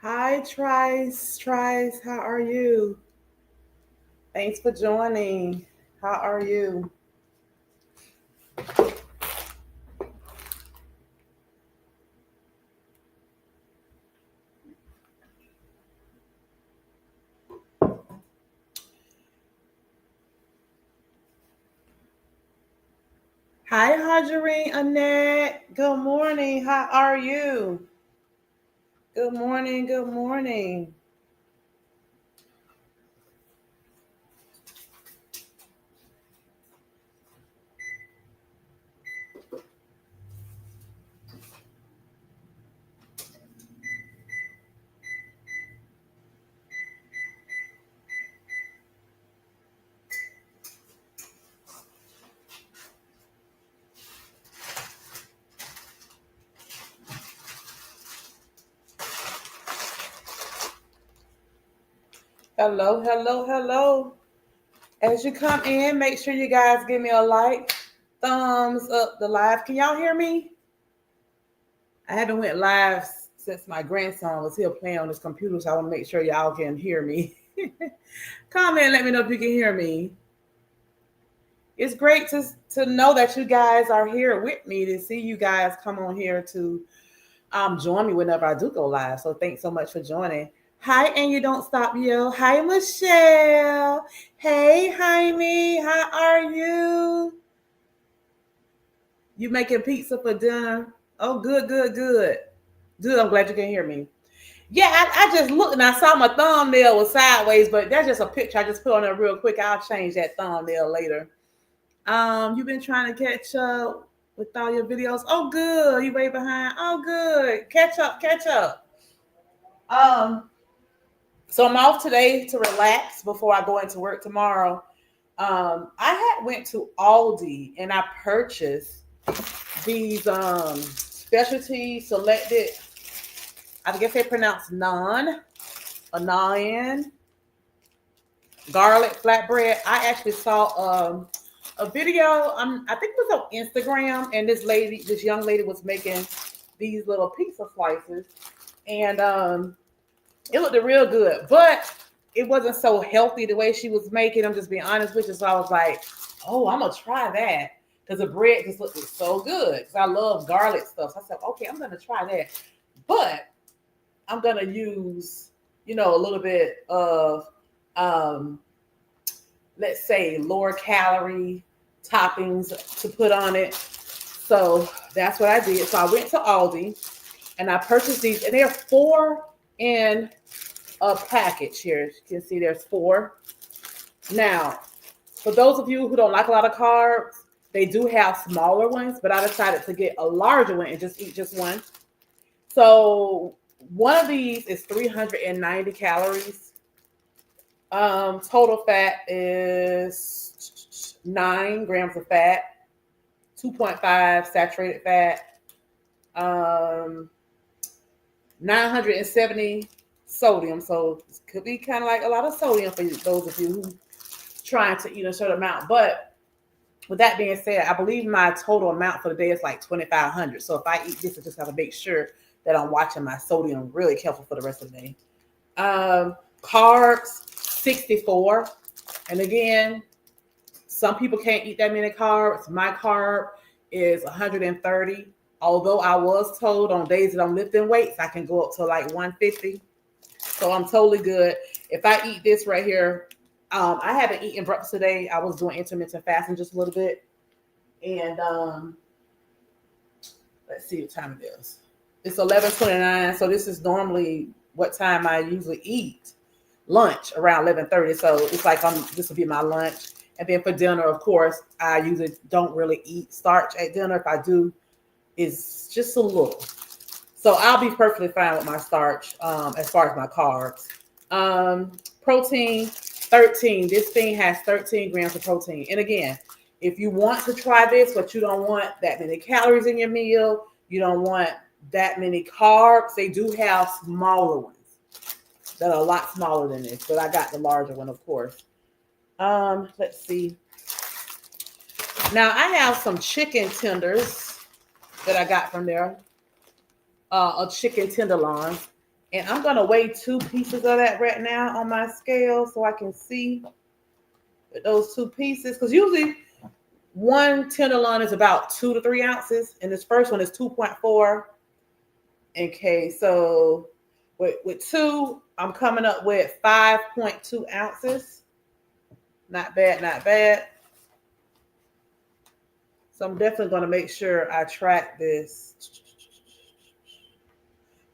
Hi, Trice, how are you? Thanks for joining. How are you? Hi, Hajarine, Annette. Good morning. How are you? Good morning. Good morning. Hello, hello, hello. As you come in, make sure you guys give me a like, thumbs up the live. Can y'all hear me? I haven't went live since my grandson was here playing on his computer, so I want to make sure y'all can hear me. Comment, let me know if you can hear me. It's great to know that you guys are here with me, to see you guys come on here to join me whenever I do go live. So thanks so much for joining. Hi, and you don't stop, yo. Hi, Michelle. Hey, Jaime. How are you? You making pizza for dinner? Oh, good, good, good. Good. I'm glad you can hear me. Yeah, I just looked and I saw my thumbnail was sideways, but that's just a picture I just put on there real quick. I'll change that thumbnail later. You've been trying to catch up with all your videos. Oh, good. You way behind. Oh, good. Catch up, catch up. Um, so I'm off today to relax before I go into work tomorrow. I had went to Aldi and I purchased these specialty selected. I guess they pronounce NAAN, a NAAN garlic flatbread. I actually saw a video. I think it was on Instagram, and this young lady, was making these little pizza slices, and it looked real good, but it wasn't so healthy the way she was making. I'm just being honest with you. So I was like, oh, I'm gonna try that because the bread just looked so good. Because I love garlic stuff. So I said, okay, I'm gonna try that, but I'm gonna use, a little bit of um, let's say lower calorie toppings to put on it. So that's what I did. So I went to Aldi and I purchased these, and they're four in a package here. As you can see, there's four. Now, for those of you who don't like a lot of carbs, they do have smaller ones, but I decided to get a larger one and just eat just one. So one of these is 390 calories. Total fat is 9 grams of fat, 2.5 saturated fat, um, 970 sodium. So it could be kind of like a lot of sodium for those of you who trying to eat a certain amount. But with that being said, I believe my total amount for the day is like 2,500. So if I eat this, I just have to make sure that I'm watching my sodium really careful for the rest of the day. Carbs, 64. And again, some people can't eat that many carbs. My carb is 130. Although I was told on days that I'm lifting weights, I can go up to like 150. So I'm totally good. If I eat this right here, I haven't eaten breakfast today. I was doing intermittent fasting just a little bit. And let's see what time it is. It's 11:29. So this is normally what time I usually eat lunch, around 11:30. So it's like this will be my lunch. And then for dinner, of course, I usually don't really eat starch at dinner. If I do, it's just a little. So I'll be perfectly fine with my starch as far as my carbs. Protein, 13. This thing has 13 grams of protein. And again, if you want to try this, but you don't want that many calories in your meal, you don't want that many carbs, they do have smaller ones that are a lot smaller than this, but I got the larger one, of course. Let's see. Now I have some chicken tenders that I got from there, a chicken tenderloin, And I'm going to weigh 2 pieces of that right now on my scale so I can see those 2 pieces. Because usually one tenderloin is about 2 to 3 ounces. And this first one is 2.4. Okay, so with 2, I'm coming up with 5.2 ounces. Not bad, not bad. So I'm definitely going to make sure I track this.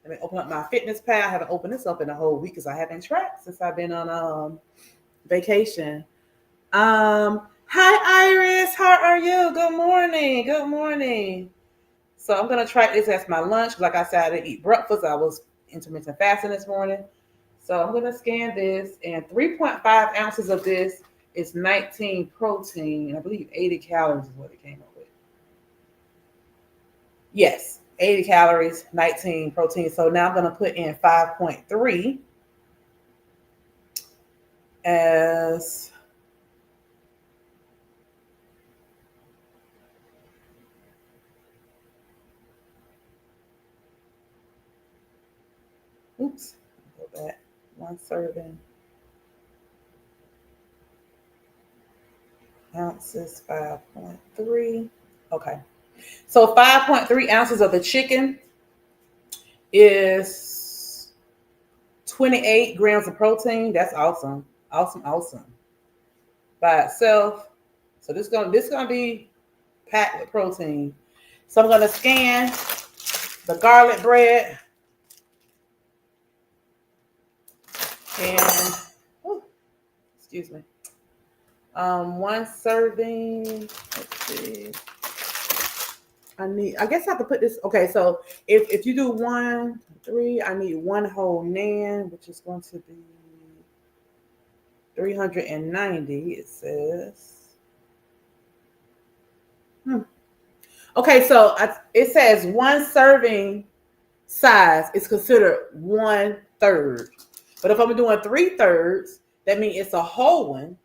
Let me open up my fitness pal. I haven't opened this up in a whole week because I haven't tracked since I've been on vacation. Hi Iris, how are you? Good morning. Good morning. So I'm gonna track this as my lunch. Like I said, I didn't eat breakfast. I was intermittent fasting this morning. So I'm gonna scan this, and 3.5 ounces of this is 19 protein. I believe 80 calories is what it came up with. Yes, 80 calories, 19 protein. So now I'm gonna put in 5.3 as oops, go back. 1 serving ounces, 5.3. Okay. So 5.3 ounces of the chicken is 28 grams of protein. That's awesome. Awesome, awesome. By itself. So this gonna be packed with protein. So I'm gonna scan the garlic bread and excuse me. 1 serving. Let's see. I guess I have to put this. Okay, so if you do 1, 3, I need 1 whole NAAN, which is going to be 390. It says. Okay, so it says 1 serving size is considered 1/3. But if I'm doing 3/3, that means it's a whole one.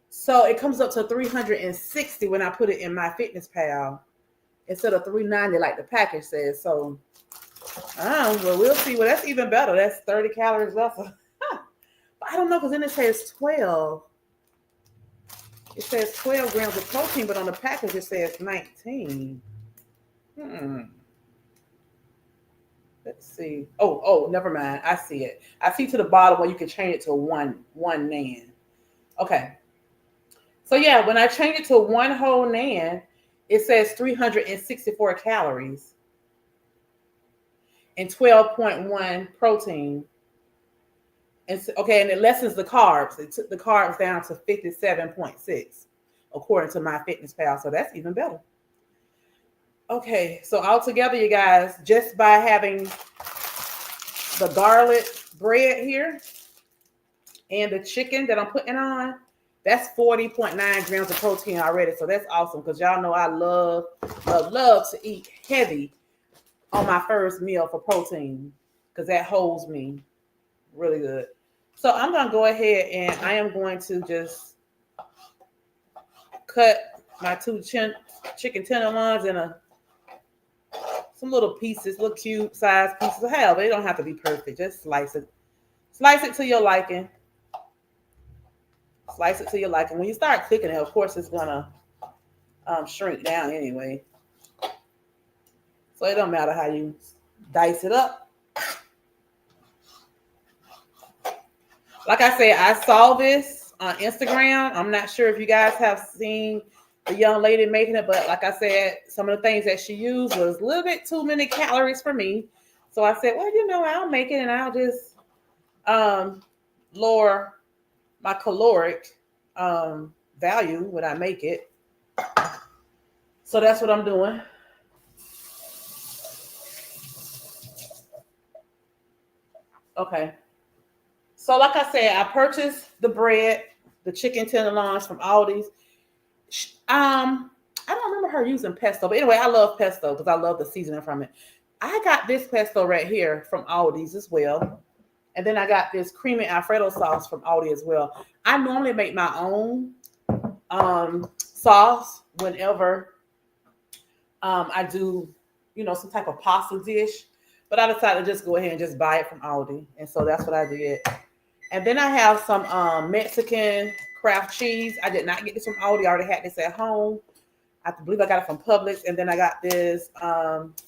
So it comes up to 360 when I put it in my fitness pal instead of 390 like the package says. So well, we'll see. Well, that's even better. That's 30 calories less. But I don't know, because then it says 12. It says 12 grams of protein, but on the package it says 19. Let's see. Oh, never mind. I see it. I see to the bottom where you can change it to one NAAN. Okay. So yeah, when I change it to 1 whole NAAN, it says 364 calories and 12.1 protein. And it lessens the carbs. It took the carbs down to 57.6, according to my fitness pal. So that's even better. Okay, so altogether, you guys, just by having the garlic bread here and the chicken that I'm putting on, that's 40.9 grams of protein already. So that's awesome, because y'all know I love to eat heavy on my first meal for protein, because that holds me really good. So I'm going to go ahead and I am going to just cut my 2 chicken tenderloins in some little pieces, little cube size pieces. Hell, they don't have to be perfect. Just slice it. Slice it to your liking. Slice it to your liking. When you start cooking it, of course, it's going to shrink down anyway. So it don't matter how you dice it up. Like I said, I saw this on Instagram. I'm not sure if you guys have seen the young lady making it, but like I said, some of the things that she used was a little bit too many calories for me. So I said, well, I'll make it and I'll just lower my caloric value when I make it. So that's what I'm doing. Okay. So like I said, I purchased the bread, the chicken tenderloins from Aldi's. I don't remember her using pesto, but anyway, I love pesto because I love the seasoning from it. I got this pesto right here from Aldi's as well. And then I got this creamy Alfredo sauce from Aldi as well. I normally make my own sauce whenever I do, some type of pasta dish. But I decided to just go ahead and just buy it from Aldi. And so that's what I did. And then I have some Mexican craft cheese. I did not get this from Aldi. I already had this at home. I believe I got it from Publix. And then I got this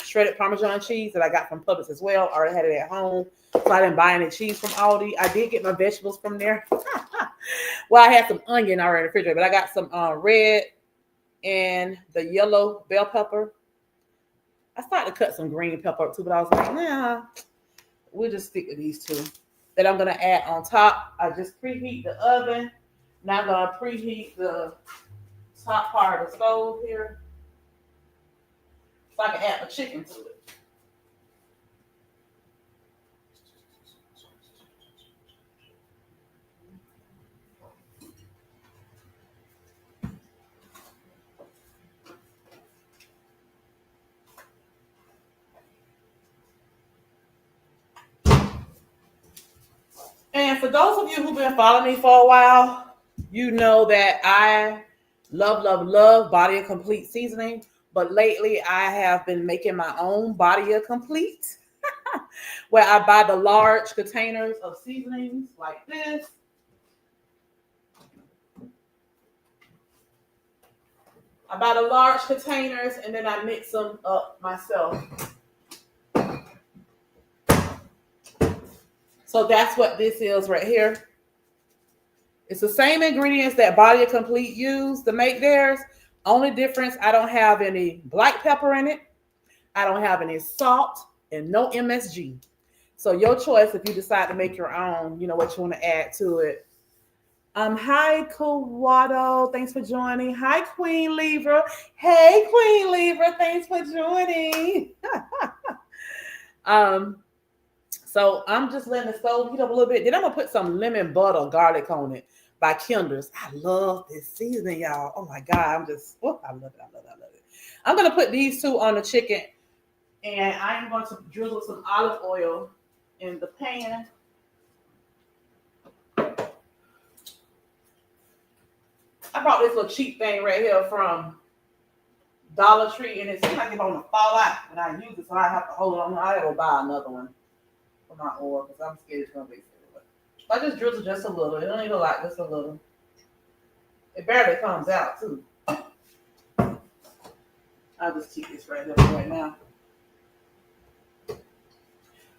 shredded Parmesan cheese that I got from Publix as well. I already had it at home. So I didn't buy any cheese from Aldi. I did get my vegetables from there. Well, I had some onion already in the refrigerator, but I got some red and the yellow bell pepper. I started to cut some green pepper up too, but I was like, nah, we'll just stick with these two. That I'm going to add on top. I just preheat the oven. Now I'm going to preheat the top part of the stove here so I can add the chicken to it. And for those of you who've been following me for a while, you know that I love Body of Complete seasoning. But lately I have been making my own Body of Complete where I buy the large containers of seasonings like this. I buy the large containers and then I mix them up myself. So that's what this is right here. It's the same ingredients that Body of Complete use to make theirs. Only difference, I don't have any black pepper in it. I don't have any salt and no MSG. So your choice if you decide to make your own, you know, what you want to add to it. Hi, Kawado. Thanks for joining. Hi, Queen Libra. Hey, Queen Libra. Thanks for joining. So I'm just letting the stove heat up a little bit. Then I'm going to put some lemon butter garlic on it by Kinder's. I love this seasoning, y'all. Oh, my God. I love it. I'm going to put these two on the chicken. And I am going to drizzle some olive oil in the pan. I brought this little cheap thing right here from Dollar Tree. And it seems like it's going to fall out when I use it. So I have to hold on. I got to go buy another one. My oil because I'm scared it's gonna be everywhere. I just drizzle just a little. It don't need a lot, just a little. It barely comes out too. I'll just keep this right here right now.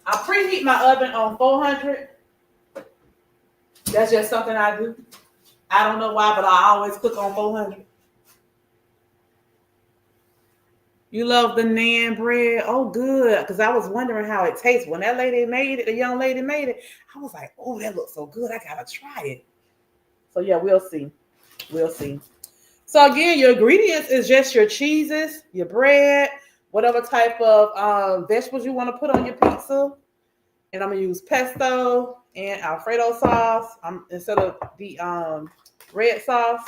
I preheat my oven on 400. That's just something I do. I don't know why, but I always cook on 400. You love the NAAN bread? Oh, good. Because I was wondering how it tastes. When that lady made it, the young lady made it, I was like, oh, that looks so good. I got to try it. So, yeah, we'll see. We'll see. So, again, your ingredients is just your cheeses, your bread, whatever type of vegetables you want to put on your pizza. And I'm going to use pesto and Alfredo sauce instead of the red sauce.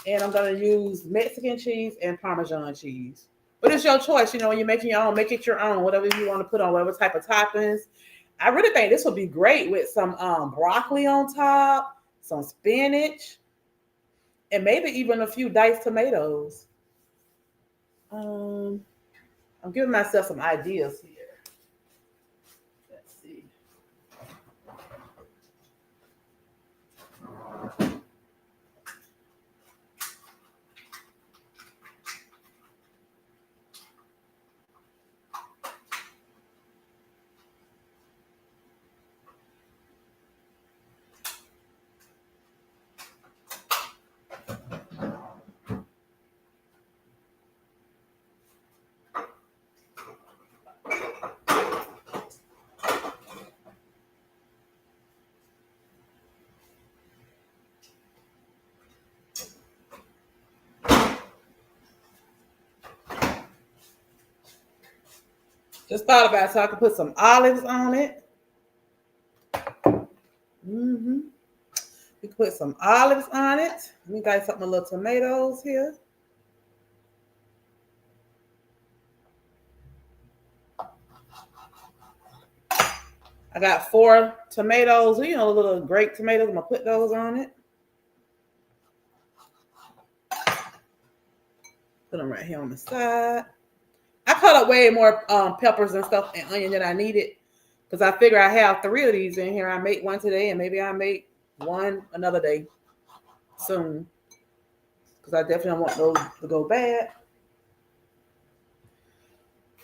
And I'm going to use Mexican cheese and Parmesan cheese. But it's your choice, you know, when you're making your own, make it your own, whatever you want to put on, whatever type of toppings. I really think this would be great with some broccoli on top, some spinach, and maybe even a few diced tomatoes. I'm giving myself some ideas here. Let's see. Just thought about it so I could put some olives on it. You can put some olives on it. Let me dice up my little tomatoes here. I got 4 tomatoes, you know, little grape tomatoes. I'm going to put those on it. Put them right here on the side. I cut up way more peppers and stuff and onion than I needed because I figure I have 3 of these in here. I make one today and maybe I make one another day soon because I definitely don't want those to go bad.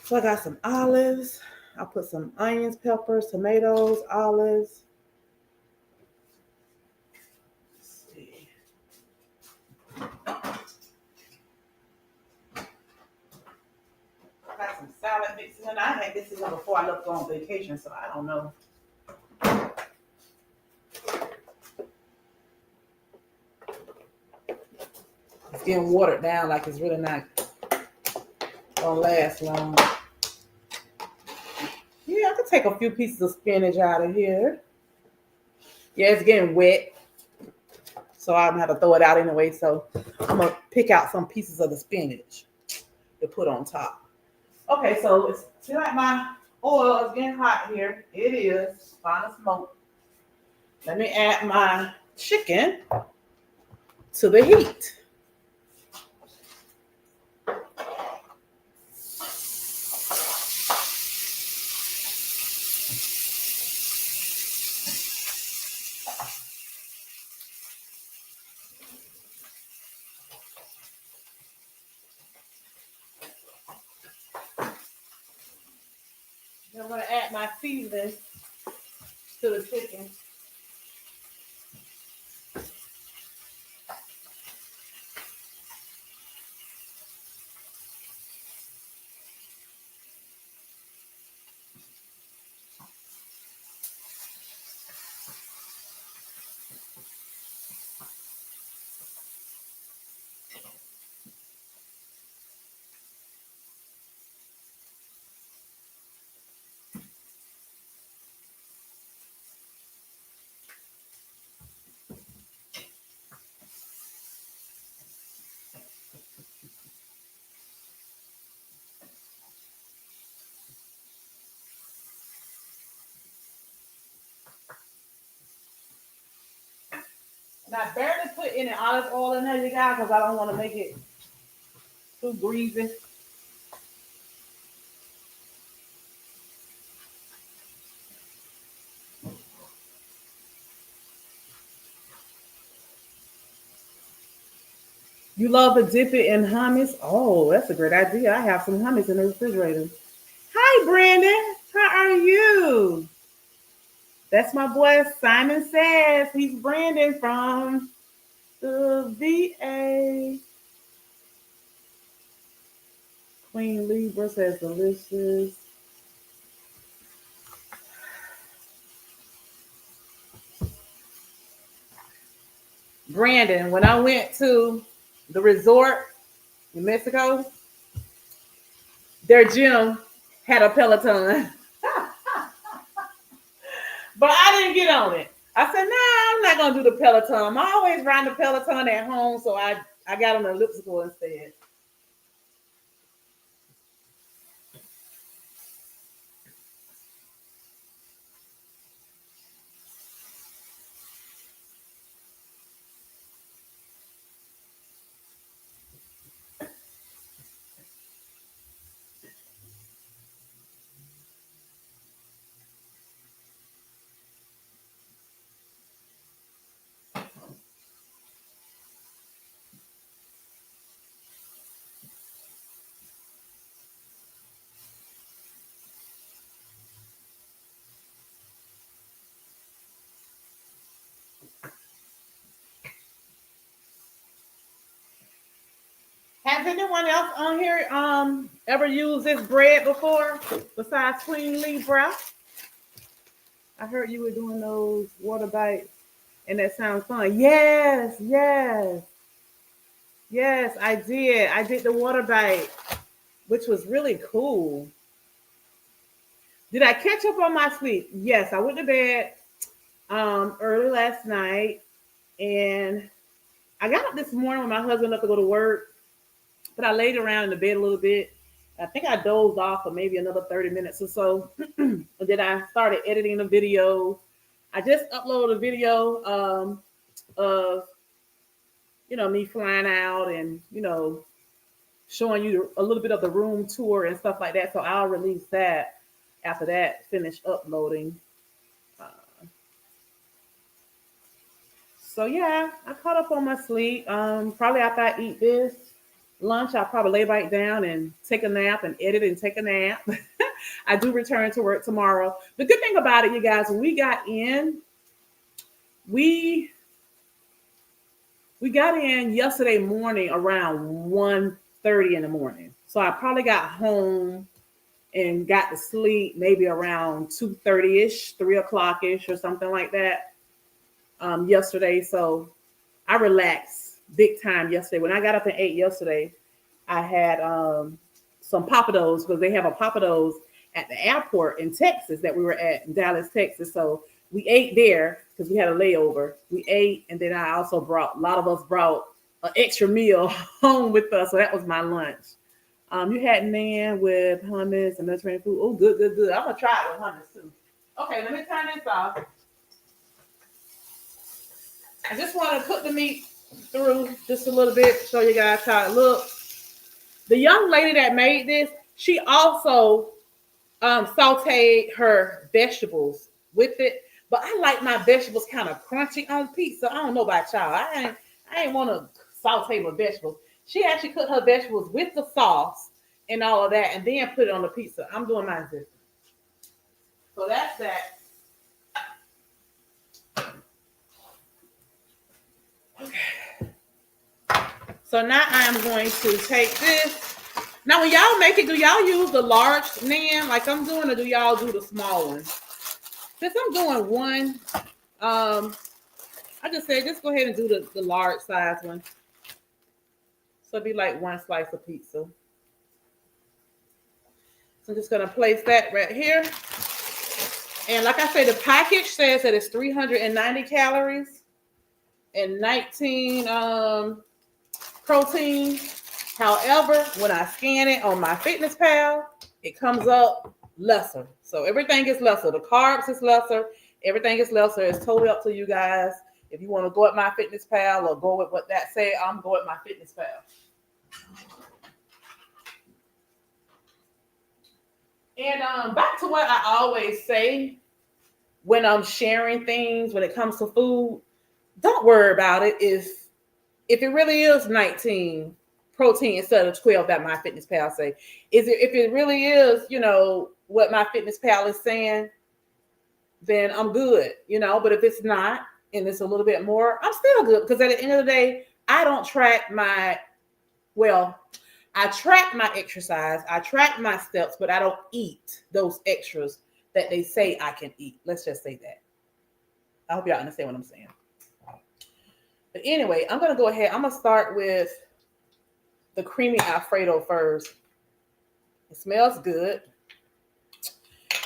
So I got some olives. I'll put some onions, peppers, tomatoes, olives. Let's see. I got some salad mixes in. I had this in before I left on vacation, so I don't know. It's getting watered down like it's really not gonna last long. Yeah, I could take a few pieces of spinach out of here. Yeah, it's getting wet, so I'm gonna have to throw it out anyway. So I'm gonna pick out some pieces of the spinach to put on top. Okay, so it's see like my oil is getting hot here. It is final smoke. Let me add my chicken to the heat. Then I'm gonna add my seasoning to the chicken. And I barely put any olive oil in there, you guys, because I don't want to make it too greasy. You love to dip it in hummus? Oh, that's a great idea. I have some hummus in the refrigerator. Hi, Brandon. How are you? That's my boy Simon Says. He's Brandon from the VA. Queen Libra says delicious. Brandon, when I went to the resort in Mexico, their gym had a Peloton. But I didn't get on it. I said, nah, I'm not gonna do the Peloton. I'm always riding the Peloton at home, so I got on the elliptical instead. Has anyone else on here ever used this bread before besides Queen Libra? I heard you were doing those water bites, and that sounds fun. Yes, yes, yes, I did. I did the water bite, which was really cool. Did I catch up on my sleep? Yes, I went to bed early last night, and I got up this morning when my husband left to go to work, but I laid around in the bed a little bit. I think I dozed off for maybe another 30 minutes or so. And then I started editing the video. I just uploaded a video of me flying out and showing you a little bit of the room tour and stuff like that. So I'll release that after that, finish uploading. Uh, so yeah, I caught up on my sleep. Probably after I eat this lunch, I'll probably lay back down and take a nap and edit and take a nap. I do return to work tomorrow. The good thing about it, you guys, when we got in, we got in yesterday morning around 1:30 in the morning. So I probably got home and got to sleep maybe around 2:30ish, 3 o'clock-ish or something like that yesterday. So I relaxed big time yesterday. When I got up and ate yesterday, I had some papados because they have a papados at the airport in Texas that we were at in Dallas, Texas. So we ate there because we had a layover. We ate, and then I also a lot of us brought an extra meal home with us. So that was my lunch. You had NAAN with hummus and Mediterranean food. Oh, good, good, good. I'm going to try it with hummus too. Okay, let me turn this off. I just want to cook the meat through just a little bit, show you guys how it looks. The young lady that made this, she also sauteed her vegetables with it. But I like my vegetables kind of crunchy on pizza. I don't know about y'all. I ain't want to saute my vegetables. She actually cooked her vegetables with the sauce and all of that, and then put it on the pizza. I'm doing mine different. So that's that. Okay. So now I'm going to take this. Now, when y'all make it, do y'all use the large NAAN like I'm doing, or do y'all do the small one? Since I'm doing one, I just said just go ahead and do the large size one. So it'd be like one slice of pizza. So I'm just gonna place that right here. And like I said, the package says that it's 390 calories and 19 protein. However, when I scan it on my Fitness Pal, it comes up lesser. So everything is lesser. The carbs is lesser. Everything is lesser. It's totally up to you guys. If you want to go at my Fitness Pal or go with what that say, I'm going at my Fitness Pal. And back to what I always say when I'm sharing things when it comes to food, don't worry about it if it really is 19 protein instead of 12 that my Fitness Pal say. If it really is, what my Fitness Pal is saying, then I'm good, But if it's not and it's a little bit more, I'm still good because at the end of the day, I don't track I track my exercise, I track my steps, but I don't eat those extras that they say I can eat. Let's just say that. I hope y'all understand what I'm saying. But anyway, I'm going to go ahead. I'm going to start with the creamy Alfredo first. It smells good.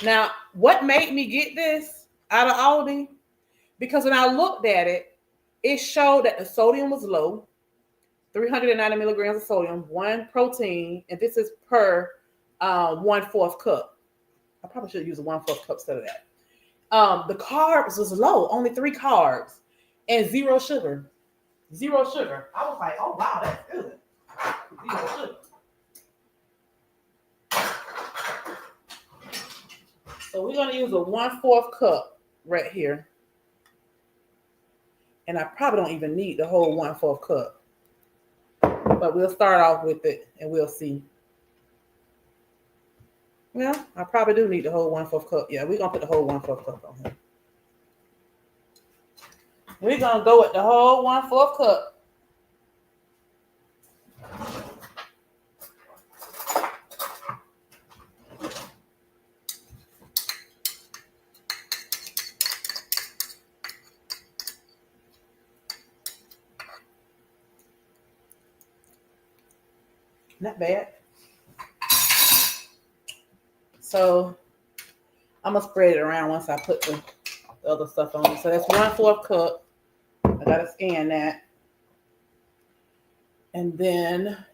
Now, what made me get this out of Aldi? Because when I looked at it, it showed that the sodium was low. 390 milligrams of sodium, 1 protein, and this is per 1/4 cup. I probably should have used a 1/4 cup instead of that. The carbs was low, only 3 carbs, and 0 sugar. 0 sugar. I was like, oh wow, that's good. 0 sugar. So we're gonna use a 1/4 cup right here, and I probably don't even need the whole 1/4 cup. But we'll start off with it and we'll see. Well, I probably do need the whole 1/4 cup. Yeah, we're going to put the whole 1/4 cup on here. We're going to go with the whole 1/4 cup. Not bad. So I'm going to spread it around once I put the other stuff on. So that's 1/4 cup. I got to scan that. And then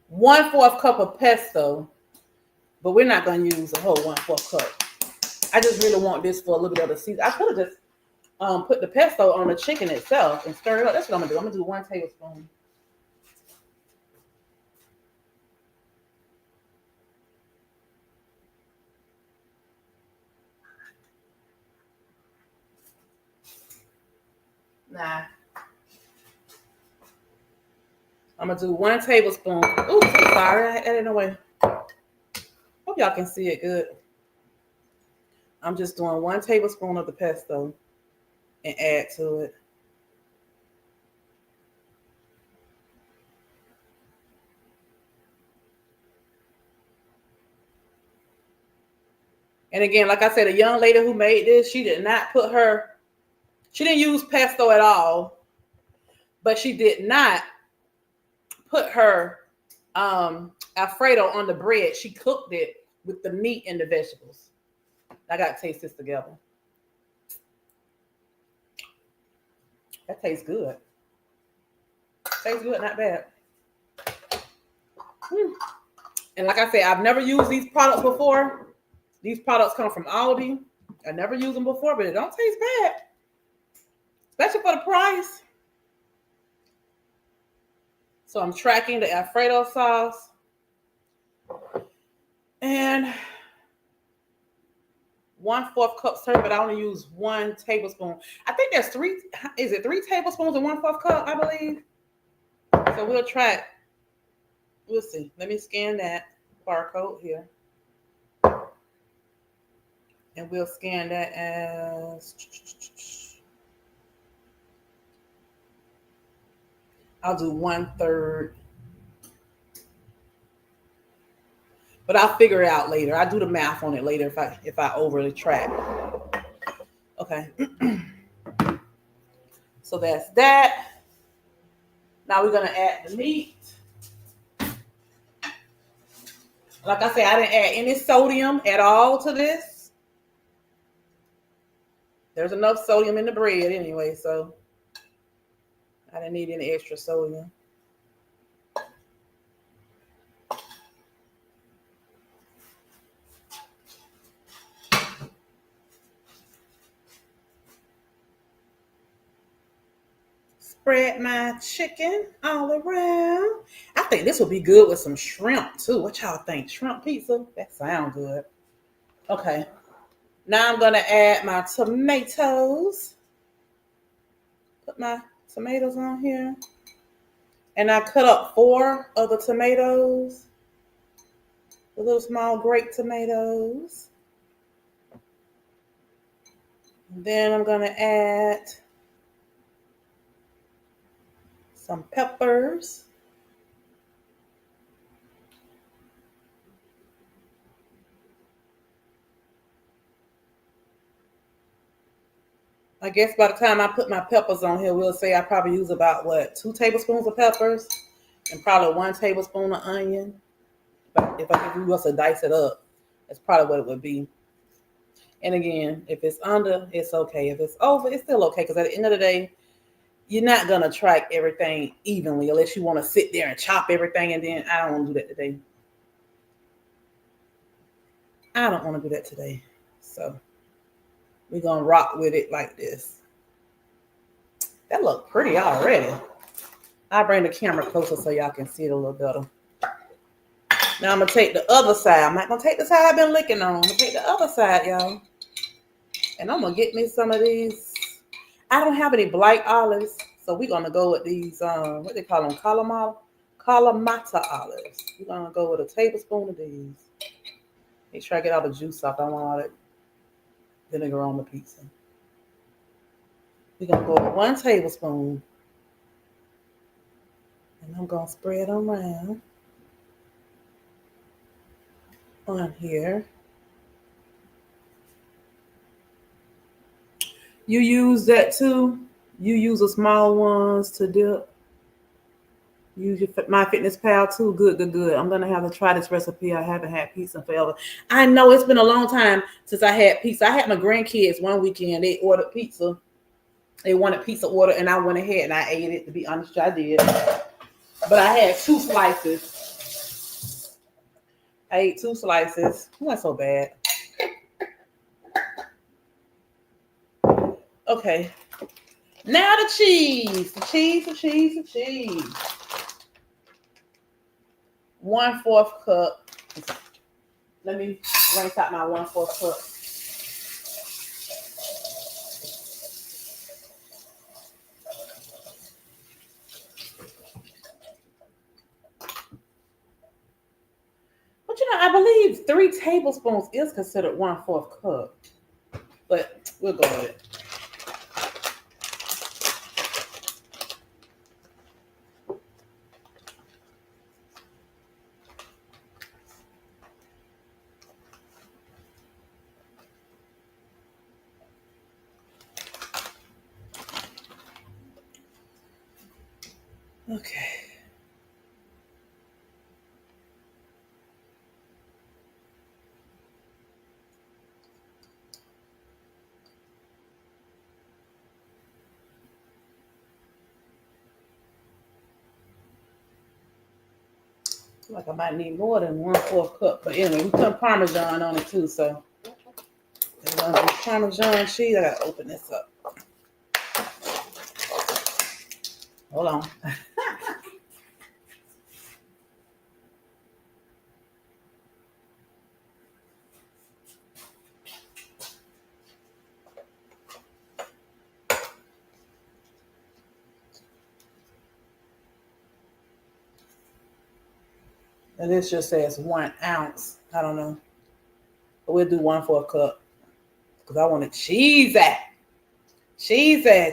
1/4 cup of pesto. But we're not going to use the whole 1/4 cup. I just really want this for a little bit of the season. I could have just put the pesto on the chicken itself and stir it up. That's what I'm going to do. I'm going to do 1 tablespoon. Nah. I'm gonna do 1 tablespoon. Oops, I'm sorry. I had it in the way. Hope y'all can see it good. I'm just doing 1 tablespoon of the pesto and add to it. And again, like I said, a young lady who made this, she didn't use pesto at all, but she did not put her Alfredo on the bread. She cooked it with the meat and the vegetables. I got to taste this together. That tastes good. Tastes good, not bad. And like I said, I've never used these products before. These products come from Aldi. I never used them before, but it don't taste bad. Especially for the price. So I'm tracking the Alfredo sauce. And 1/4 cup serving, but I only use 1 tablespoon. I think there's 3 tablespoons in 1/4 cup, I believe. So we'll track. We'll see. Let me scan that barcode here. And we'll scan that as, I'll do 1/3. But I'll figure it out later. I'll do the math on it later if I overly track. Okay. So that's that. Now we're gonna add the meat. Like I said, I didn't add any sodium at all to this. There's enough sodium in the bread anyway, so I didn't need any extra sodium. Spread my chicken all around. I think this would be good with some shrimp too. What y'all think? Shrimp pizza? That sounds good. Okay. Now I'm gonna add my tomatoes. Put my tomatoes on here. And I cut up 4 of the tomatoes. The little small grape tomatoes. And then I'm gonna add some peppers. I guess by the time I put my peppers on here, we'll say I probably use about 2 tablespoons of peppers and probably 1 tablespoon of onion. But if we was to dice it up, that's probably what it would be. And again, if it's under, it's okay. If it's over, it's still okay. Because at the end of the day, you're not gonna track everything evenly unless you want to sit there and chop everything. And then I don't want to do that today. I don't want to do that today. So we're gonna rock with it like this. That look pretty already. I'll bring the camera closer so y'all can see it a little better. Now I'm gonna take the other side. I'm not gonna take the side I've been licking on. I'm gonna take the other side, y'all. And I'm gonna get me some of these. I don't have any black olives, so we're gonna go with these, what they call them, Kalamata olives. We're gonna go with a tablespoon of these. Make sure I get all the juice off. I don't want all that vinegar on the pizza. We're gonna go with 1 tablespoon. And I'm gonna spread them around on here. You use that too? You use the small ones to dip? Use your MyFitnessPal too? Good. I'm going to have to try this recipe. I haven't had pizza forever. I know it's been a long time since I had pizza. I had my grandkids one weekend. They ordered pizza. They wanted pizza order, and I went ahead and I ate it. To be honest, I did. But I had 2 slices. I ate 2 slices. It wasn't so bad. Okay. Now the cheese. The cheese. 1/4 cup. Let me rinse out my 1/4 cup. believe 3 tablespoons is considered 1/4 cup, but we'll go with it. Okay. Like I might need more than 1/4 cup, but anyway, we put Parmesan on it too, so it's gonna be Parmesan cheese. I gotta open this up. Hold on. And this just says 1 ounce. I don't know. But we'll do 1/4 cup. Because I want it cheesy. Cheesy.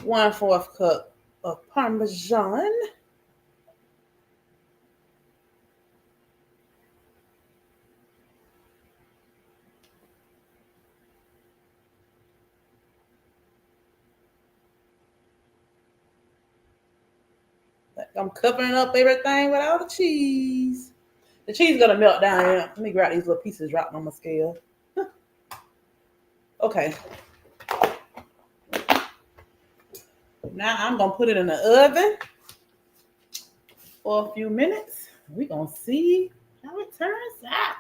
1/4 cup of Parmesan. I'm covering up everything with all the cheese. The cheese is gonna melt down here. Let me grab these little pieces dropping on my scale. Okay. Now I'm gonna put it in the oven for a few minutes. We're gonna see how it turns out.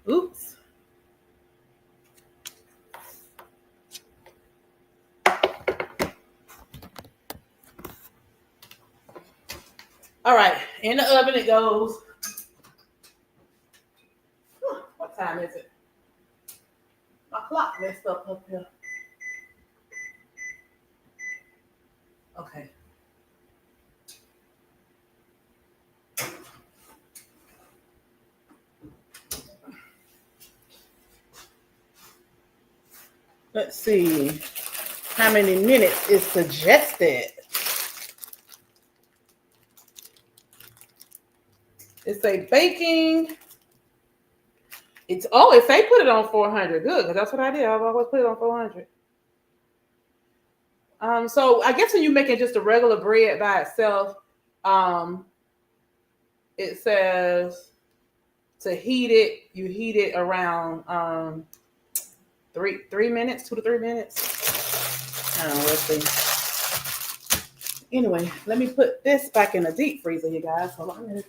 Oops. All right, in the oven it goes. What time is it? My clock messed up here. Okay. Let's see how many minutes is suggested. It say baking. It say put it on 400. Good, because that's what I did. I've always put it on 400. So I guess when you're making just a regular bread by itself, it says to heat it. You heat it around 3 minutes, 2 to 3 minutes. I don't know. Let's see. Anyway, let me put this back in the deep freezer, you guys. Hold on a minute.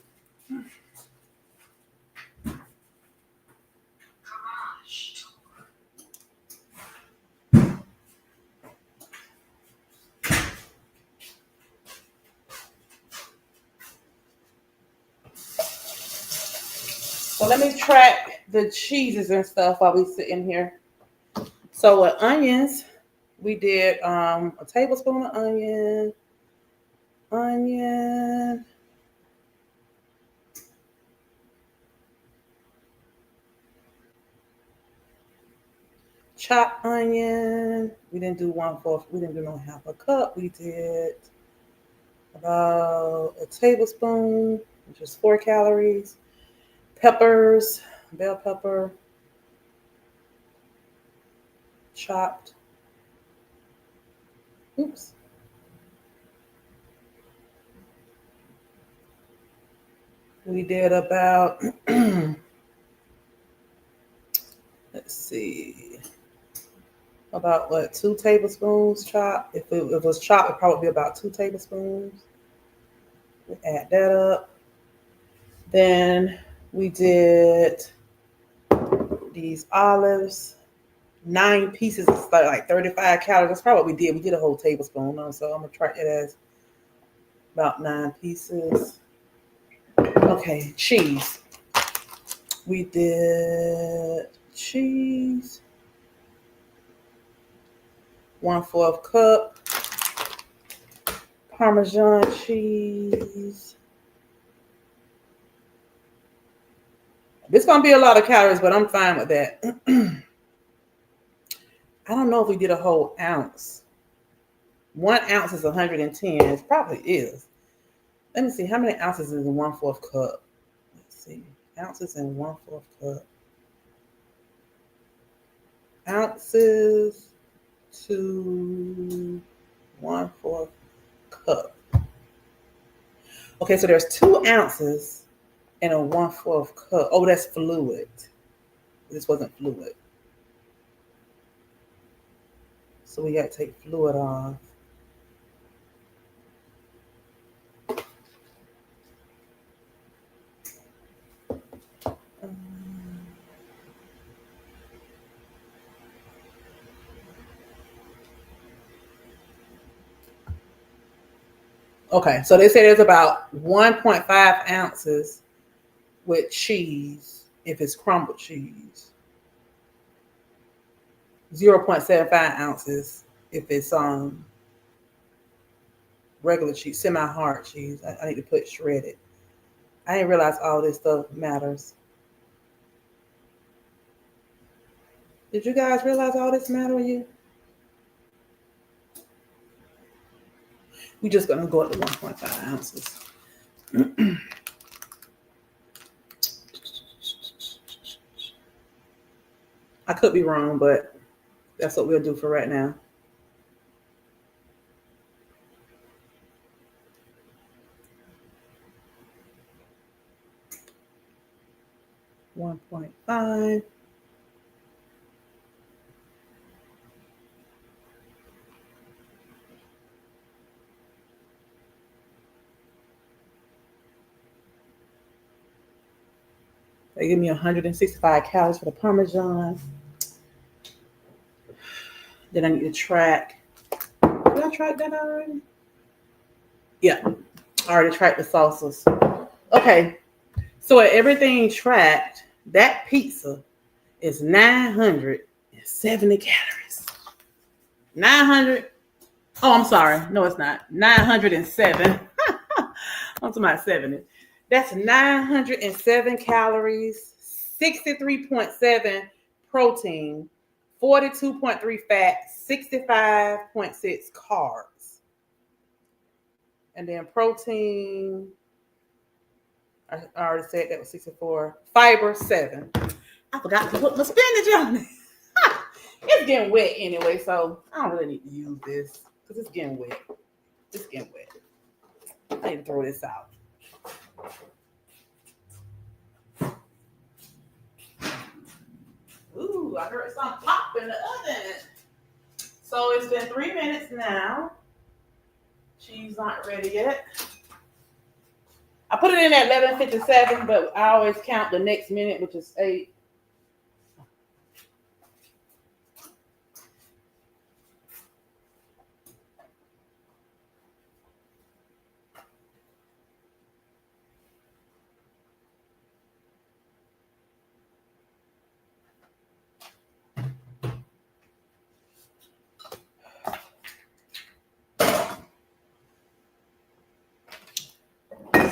So let me track the cheeses and stuff while we sitting here. So with onions, we did a tablespoon of onion, chopped onion. We didn't do 1/4. We didn't do no 1/2 cup. We did about a tablespoon, which is 4 calories. Peppers, bell pepper, chopped. Oops. We did about, let's see, about what, 2 tablespoons chopped. If it was chopped, it'd probably be about 2 tablespoons. We add that up. Then we did these olives, 9 pieces of like 35 calories. That's probably what we did. We did a whole tablespoon, so I'm gonna try it as about 9 pieces. Okay, cheese. We did cheese. 1/4 cup. Parmesan cheese. This is going to be a lot of calories, but I'm fine with that. I don't know if we did a whole ounce. 1 ounce is 110. It probably is. Let me see. How many ounces is in 1/4 cup? Let's see. Ounces in 1/4 cup. Ounces to 1/4 cup. Okay, so there's 2 ounces in a 1/4 cup. Oh, that's fluid. This wasn't fluid. So we got to take fluid off. Okay, so they say there's about 1.5 ounces with cheese if it's crumbled cheese. 0.75 ounces if it's regular cheese, semi-hard cheese. I need to put shredded. I didn't realize all this stuff matters. Did you guys realize all this matter with you? We're just gonna go up to 1.5 ounces. I could be wrong, but that's what we'll do for right now. $1.5. They give me 165 calories for the Parmesan. Then I need to track. Did I track that already? Yeah, I already tracked the salsas. Okay, so everything tracked, that pizza is 970 calories. 900. Oh, I'm sorry. No, it's not. 907. I'm talking about 70. That's 907 calories, 63.7 protein, 42.3 fat, 65.6 carbs. And then protein, I already said that was 64. Fiber, 7. I forgot to put my spinach on it. It's getting wet anyway, so I don't really need to use this because it's getting wet. It's getting wet. I need to throw this out. Ooh, I heard something pop in the oven. So it's been 3 minutes now. Cheese not ready yet. I put it in at 11:57, but I always count the next minute, which is 8.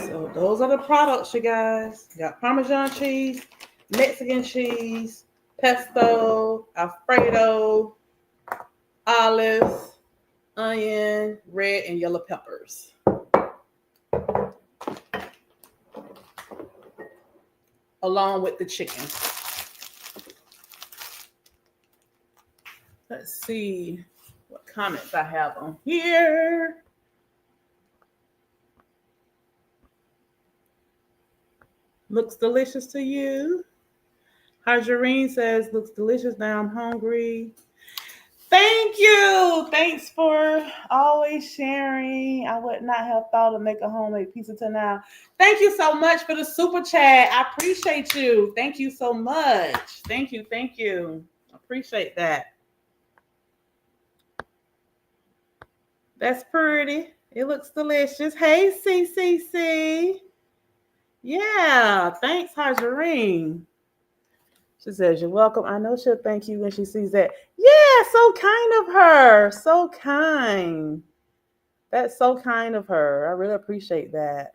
So those are the products, you guys. You got Parmesan cheese, Mexican cheese, pesto, Alfredo, olives, onion, red and yellow peppers. Along with the chicken. Let's see what comments I have on here. Looks delicious to you. Hajareen says, looks delicious. Now I'm hungry. Thank you. Thanks for always sharing. I would not have thought of make a homemade pizza till now. Thank you so much for the super chat. I appreciate you. Thank you so much. Thank you. Thank you. Appreciate that. That's pretty. It looks delicious. Hey, CCC. Yeah. Thanks, Hajareen. She says, "You're welcome." I know she'll thank you when she sees that. Yeah, so kind of her. So kind. That's so kind of her. I really appreciate that.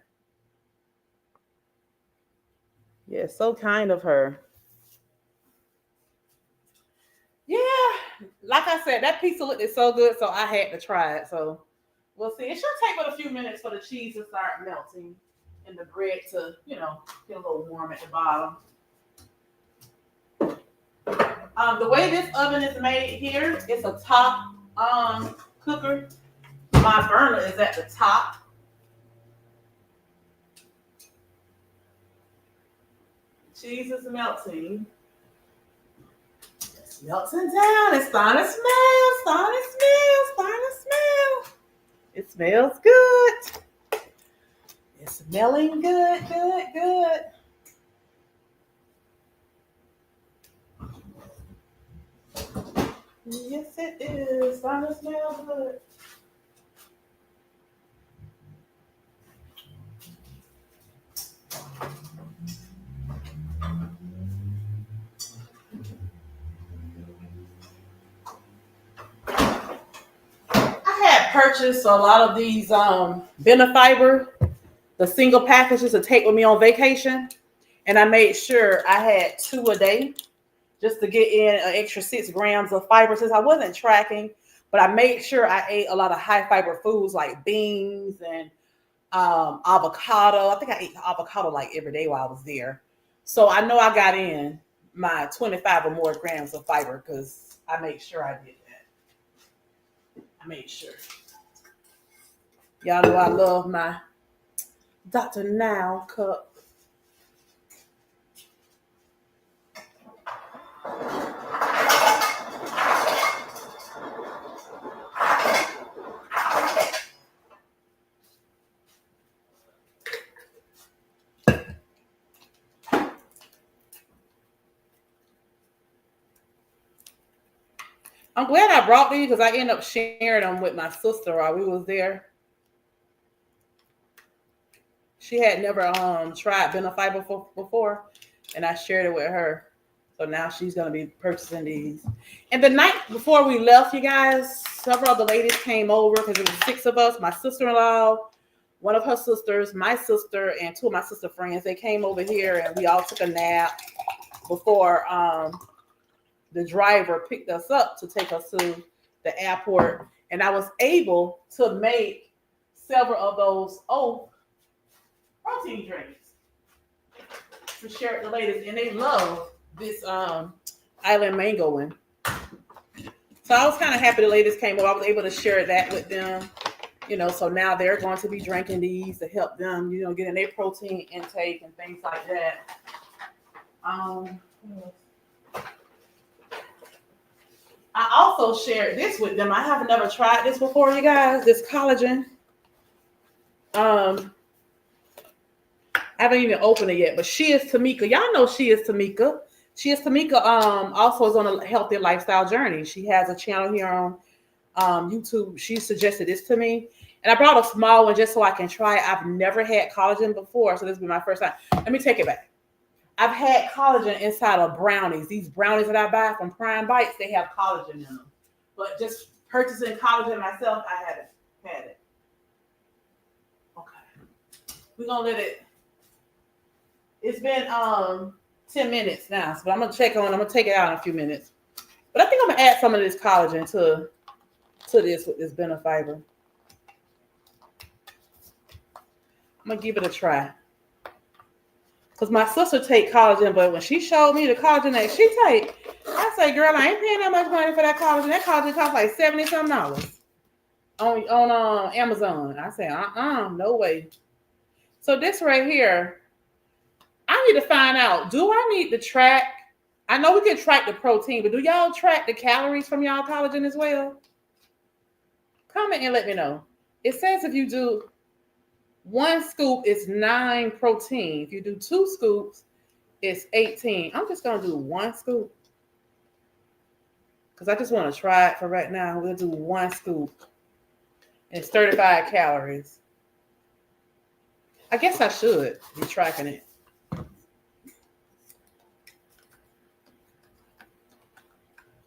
Yeah, so kind of her. Yeah, like I said, that pizza looked so good, so I had to try it. So we'll see. It should take but a few minutes for the cheese to start melting and the bread to, get a little warm at the bottom. The way this oven is made here, it's a top cooker. My burner is at the top. Cheese is melting. It's melting down. It's starting to smell. Starting to smell. Starting to smell. It smells good. It's smelling good, good, good. Yes, it is. Starting to smell good. I had purchased a lot of these Benefiber, the single packages to take with me on vacation, and I made sure I had 2 a day just to get in an extra 6 grams of fiber since I wasn't tracking. But I made sure I ate a lot of high fiber foods like beans and avocado. I think I ate avocado like every day while I was there. So I know I got in my 25 or more grams of fiber because I made sure I did that. I made sure. Y'all know I love my Dr. Now cup. I'm glad I brought these because I ended up sharing them with my sister while we was there. She had never tried Benefiber before, and I shared it with her. So now she's gonna be purchasing these. And the night before we left, you guys, several of the ladies came over because it was 6 of us. My sister-in-law, one of her sisters, my sister, and 2 of my sister friends. They came over here and we all took a nap before the driver picked us up to take us to the airport. And I was able to make several of those protein drinks to share with the ladies, and they love this island mango one. So I was kind of happy the ladies came over. I was able to share that with them, so now they're going to be drinking these to help them, getting their protein intake and things like that. I also shared this with them. I have never tried this before, you guys. This collagen. I haven't even opened it yet, but she is Tamika. Y'all know she is Tamika. She is Tamika. Also is on a healthy lifestyle journey. She has a channel here on YouTube. She suggested this to me, and I brought a small one just so I can try it. I've never had collagen before, so this will be my first time. Let me take it back. I've had collagen inside of brownies. These brownies that I buy from Prime Bites, they have collagen in them. But just purchasing collagen myself, I haven't had it. Okay. We're going to let it. It's been 10 minutes now, so I'm going to check on it. I'm going to take it out in a few minutes. But I think I'm going to add some of this collagen to this with this Benefiber. I'm going to give it a try. Because my sister take collagen, but when she showed me the collagen that she take, I say, girl, I ain't paying that much money for that collagen. That collagen costs like $70-something on Amazon. I say, no way. So this right here, I need to find out, do I need to track? I know we can track the protein, but do y'all track the calories from y'all collagen as well? Comment and let me know. It says if you do 1 scoop, it's 9 protein. If you do 2 scoops, it's 18. I'm just going to do 1 scoop because I just want to try it for right now. We'll do 1 scoop. It's 35 calories. I guess I should be tracking it.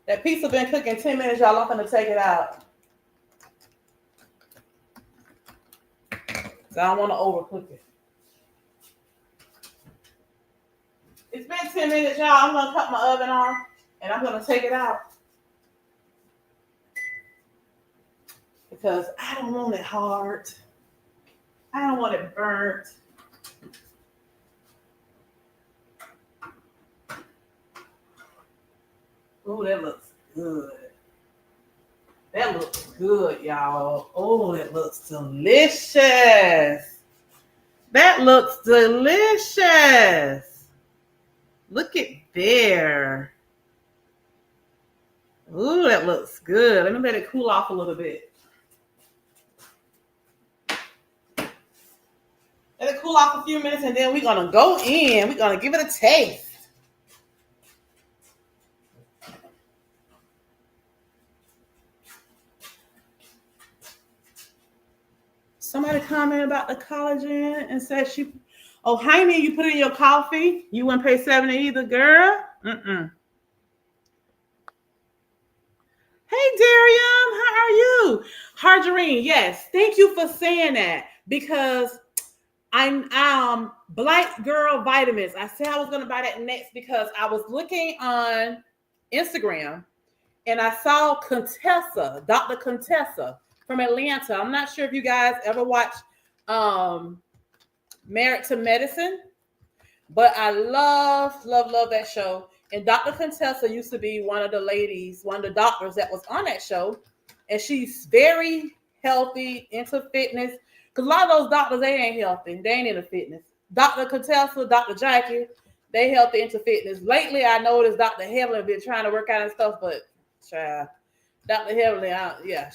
That pizza been cooking 10 minutes, y'all. I'm gonna take it out. So I don't want to overcook it. It's been 10 minutes, y'all. I'm gonna cut my oven off and I'm gonna take it out. Because I don't want it hard. I don't want it burnt. Oh, that looks good. That looks good, y'all. Oh, that looks delicious. That looks delicious. Look at there. Ooh, that looks good. Let me let it cool off a little bit. Let it cool off a few minutes and then we're going to go in. We're going to give it a taste. Somebody commented about the collagen and said oh, Jaime, you put it in your coffee? You wouldn't pay $70 either, girl? Mm-mm. Hey, Darium, how are you? Harjarine, yes, thank you for saying that because I'm Black Girl Vitamins. I said I was going to buy that next because I was looking on Instagram and I saw Contessa, Dr. Contessa from Atlanta. I'm not sure if you guys ever watched Married to Medicine, but I love that show. And Dr. Contessa used to be one of the ladies, one of the doctors that was on that show. And she's very healthy, into fitness. Because a lot of those doctors, they ain't healthy. They ain't into fitness. Dr. Contessa, Dr. Jackie, they healthy, into fitness. Lately, I noticed Dr. Heavenly been trying to work out and stuff, but child, Dr. Heavenly,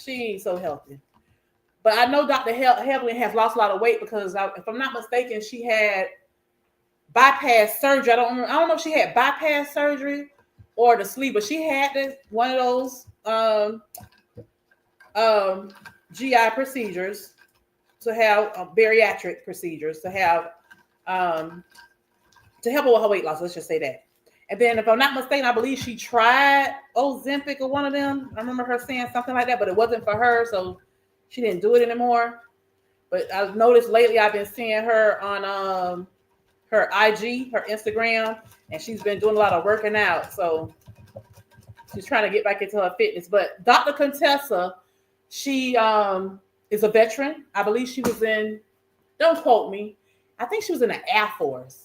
she ain't so healthy. But I know Dr. Heavenly has lost a lot of weight because, if I'm not mistaken, she had bypass surgery. I don't know if she had bypass surgery or the sleeve, but she had one of those GI procedures to have bariatric procedures to have to help her with her weight loss. Let's just say that. And then, if I'm not mistaken, I believe she tried Ozempic or one of them. I remember her saying something like that, but it wasn't for her, so she didn't do it anymore. But I've noticed lately I've been seeing her on her IG, her Instagram, and she's been doing a lot of working out. So she's trying to get back into her fitness. But Dr. Contessa, she is a veteran. I believe she was in, don't quote me, I think she was in the Air Force.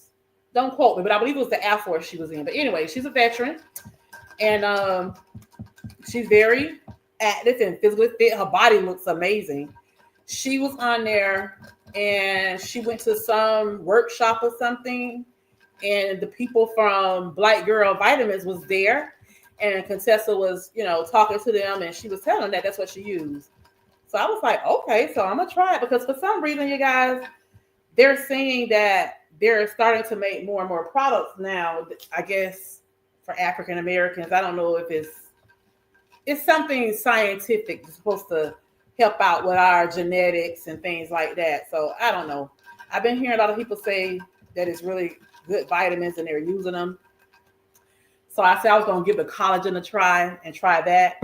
Don't quote me, but I believe it was the Air Force she was in. But anyway, she's a veteran. And she's very active and physically fit. Her body looks amazing. She was on there and she went to some workshop or something, and the people from Black Girl Vitamins was there, and Contessa was, talking to them, and she was telling them that that's what she used. So I was like, okay, so I'm gonna try it, because for some reason, you guys, they're saying that they're starting to make more and more products now, I guess, for African Americans. I don't know if it's something scientific. It's supposed to help out with our genetics and things like that. So I don't know. I've been hearing a lot of people say that it's really good vitamins and they're using them. So I said I was going to give the collagen a try and try that.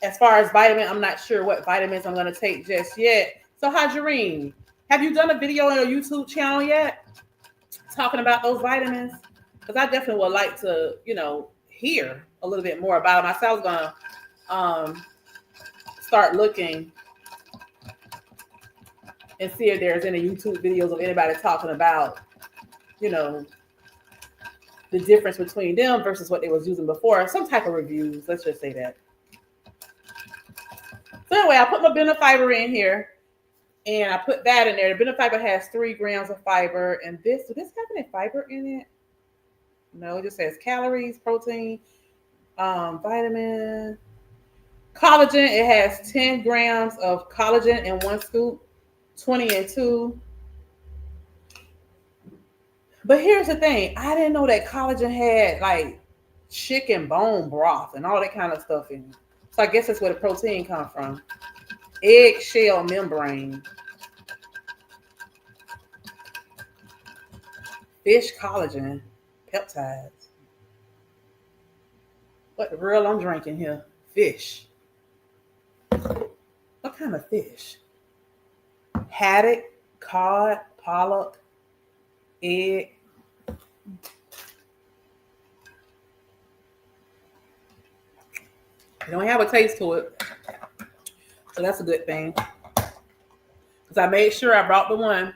As far as vitamin, I'm not sure what vitamins I'm going to take just yet. So Hajareen, have you done a video on your YouTube channel yet talking about those vitamins? Because I definitely would like to, hear a little bit more about them. I said I was going to start looking and see if there's any YouTube videos of anybody talking about, the difference between them versus what they was using before. Some type of reviews. Let's just say that. So anyway, I put my Benefiber in here, and I put that in there. The Benefiber has 3 grams of fiber, and does this have any fiber in it? No, it just says calories, protein, vitamin. Collagen, it has 10 grams of collagen in 1 scoop, 20 in 2. But here's the thing. I didn't know that collagen had like chicken bone broth and all that kind of stuff in it. So I guess that's where the protein comes from. Eggshell membrane. Fish collagen peptides. What the real I'm drinking here? Fish. What kind of fish? Haddock, cod, pollock, egg. It don't have a taste to it, so that's a good thing. Because I made sure I brought the one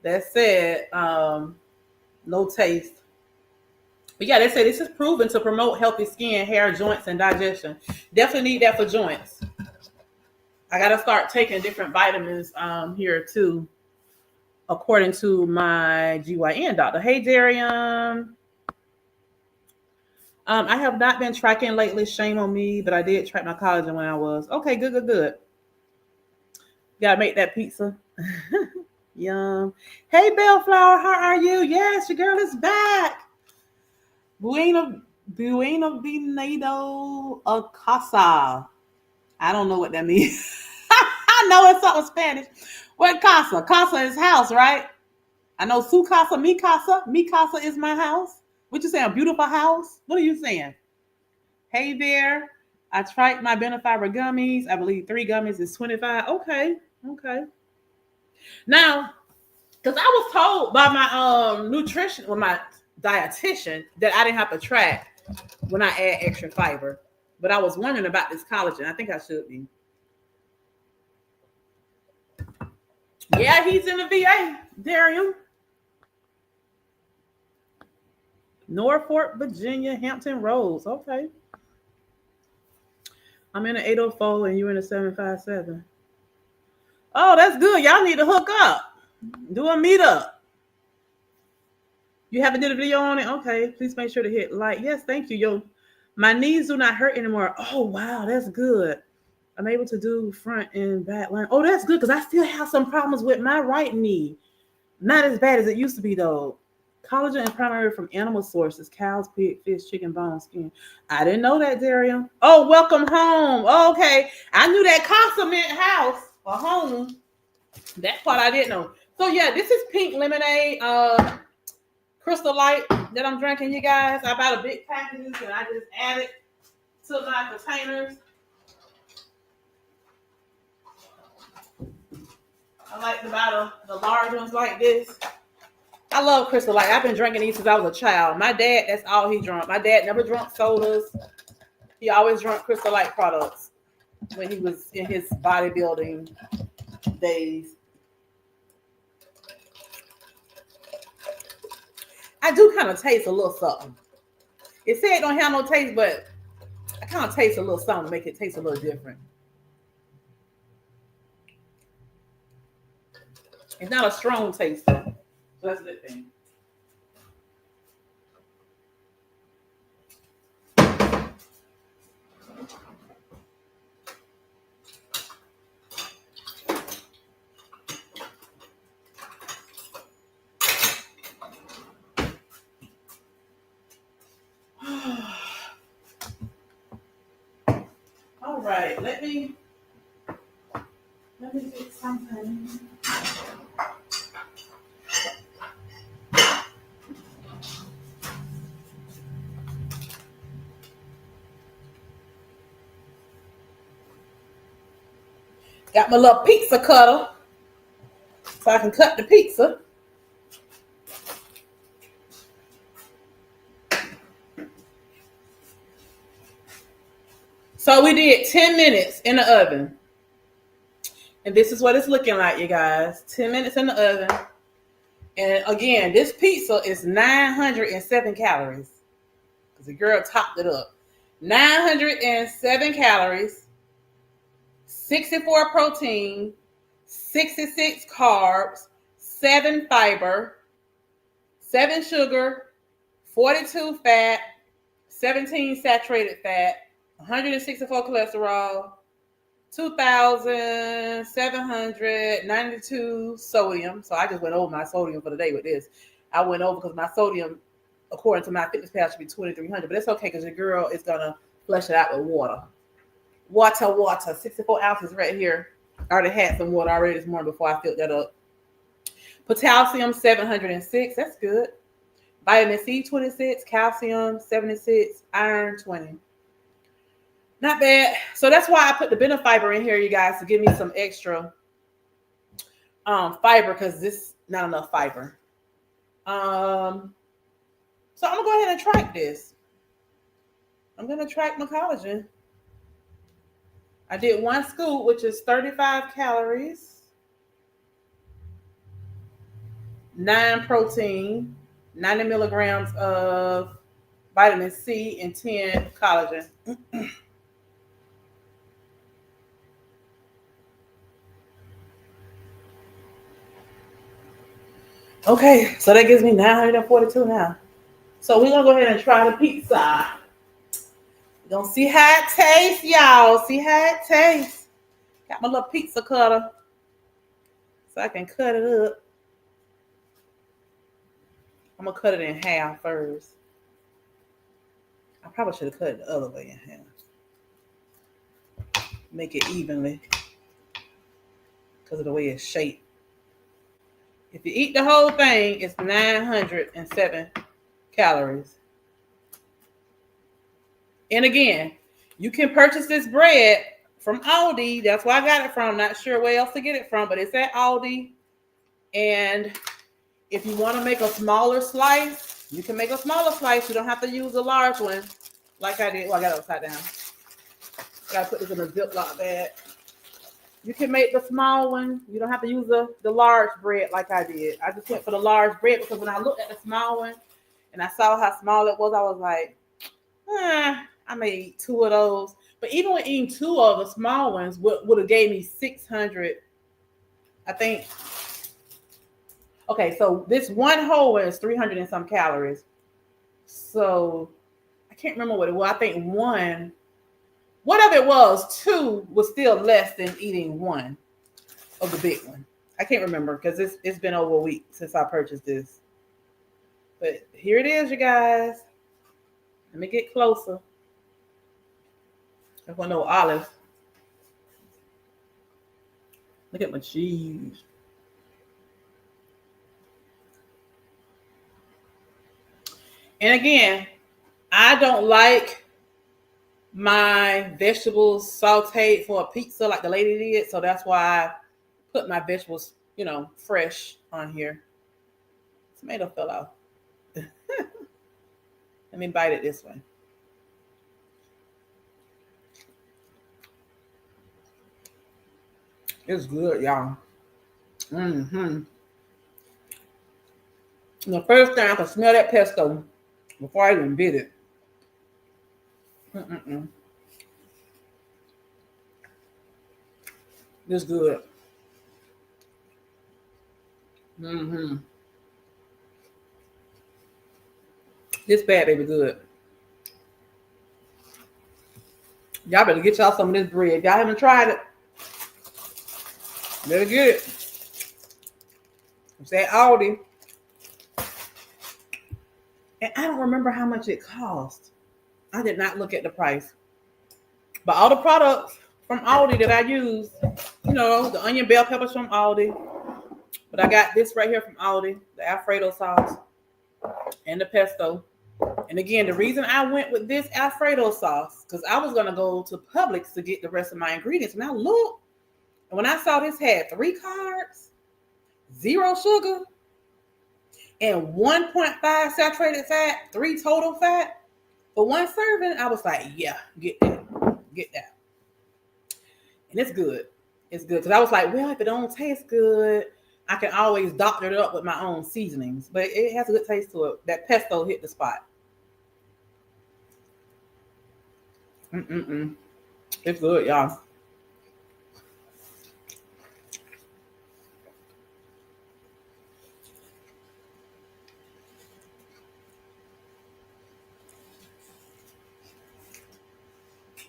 that said no taste. But yeah, they say this is proven to promote healthy skin, hair, joints, and digestion. Definitely need that for joints. I got to start taking different vitamins here too, according to my GYN doctor. Hey, Darian. I have not been tracking lately. Shame on me, but I did track my collagen when I was. Okay, good. Gotta make that pizza. Yum. Hey, Bellflower, how are you? Yes, your girl is back. Bueno Venado a casa. I don't know what that means. I know it's something Spanish. What casa? Casa is house, right? I know su casa, mi casa. Mi casa is my house. What you saying? A beautiful house? What are you saying? Hey there. I tried my Benefiber gummies. I believe 3 gummies is 25. Okay. Now, because I was told by my nutrition, or my dietitian, that I didn't have to track when I add extra fiber. But I was wondering about this collagen. I think I should be. Yeah, he's in the VA, Darian. Norfolk, Virginia, Hampton Roads. Okay. I'm in an 804 and you're in a 757. Oh, that's good. Y'all need to hook up. Do a meetup. You haven't did a video on it? Okay. Please make sure to hit like. Yes, thank you. Yo, my knees do not hurt anymore. Oh, wow. That's good. I'm able to do front and back line. Oh, that's good because I still have some problems with my right knee. Not as bad as it used to be, though. Collagen is primarily from animal sources: cows, pig, fish, chicken, bone, skin. I didn't know that, Darian. Oh, welcome home. Oh, okay. I knew that casa meant house or home. That part I didn't know. So, yeah, this is pink lemonade, Crystal Light that I'm drinking, you guys. I bought a big package and I just added to my containers. I like to buy the large ones like this. I love Crystal Light. I've been drinking these since I was a child. My dad, that's all he drank. My dad never drank sodas. He always drank Crystal Light products when he was in his bodybuilding days. I do kind of taste a little something. It said it don't have no taste, but I kind of taste a little something to make it taste a little different. It's not a strong taste, though. So that's a good thing. All right, let me get something. Got my little pizza cutter so I can cut the pizza. So we did 10 minutes in the oven. And this is what it's looking like, you guys. 10 minutes in the oven. And again, this pizza is 907 calories. Because the girl topped it up. 907 calories, 64 protein, 66 carbs, 7 fiber, 7 sugar, 42 fat, 17 saturated fat, 164 cholesterol, 2,792 sodium. So I just went over my sodium for the day with this. I went over because my sodium, according to my fitness pal, should be 2,300. But it's okay because your girl is going to flush it out with water. Water. 64 ounces right here. I already had some water already this morning before I filled that up. Potassium, 706. That's good. Vitamin C 26, calcium 76, iron 20. Not bad. So that's why I put the benefiber in here, you guys, to give me some extra fiber, because this not enough fiber. So I'm gonna go ahead and track this. I'm gonna track my collagen. I did 1 scoop, which is 35 calories, 9 protein, 90 milligrams of vitamin C, and 10 collagen. Okay, so that gives me 942 now. So we're gonna go ahead and try the pizza. We're gonna see how it tastes, y'all. See how it tastes. Got my little pizza cutter so I can cut it up. I'm gonna cut it in half first. I probably should have cut it the other way in half. Make it evenly because of the way it's shaped. If you eat the whole thing, it's 907 calories. And again, you can purchase this bread from Aldi. That's where I got it from. Not sure where else to get it from, but it's at Aldi. And if you want to make a smaller slice, you can make a smaller slice. You don't have to use a large one like I did. Well, I got it upside down. I got to put this in a Ziploc bag. You can make the small one. You don't have to use the large bread like I did. I just went for the large bread because when I looked at the small one and I saw how small it was, I was like, I may eat 2 of those. But even with eating 2 of the small ones would have gave me 600, I think. Okay, so this one whole one is 300 and some calories. So I can't remember what it was. I think one, whatever it was, 2 was still less than eating 1 of the big one. I can't remember because it's been over a week since I purchased this. But here it is, you guys. Let me get closer. I want no olive. Look at my cheese. And again, I don't like my vegetables sauteed for a pizza like the lady did. So that's why I put my vegetables, fresh on here. Tomato fell out. Let me bite it this way. It's good, y'all. The first time I could smell that pesto before I even bit it. It's good. This bad baby good. Y'all better get y'all some of this bread. If y'all haven't tried it, better get it. It's at Aldi. And I don't remember how much it cost. I did not look at the price. But all the products from Aldi that I use, the onion bell peppers from Aldi. But I got this right here from Aldi, the Alfredo sauce and the pesto. And again, the reason I went with this Alfredo sauce, because I was going to go to Publix to get the rest of my ingredients. And I looked, and when I saw this had 3 carbs, 0 sugar, and 1.5 saturated fat, 3 total fat for 1 serving, I was like, yeah, get that. And it's good. It's good. Because I was like, well, if it don't taste good, I can always doctor it up with my own seasonings. But it has a good taste to it. That pesto hit the spot. It's good, y'all.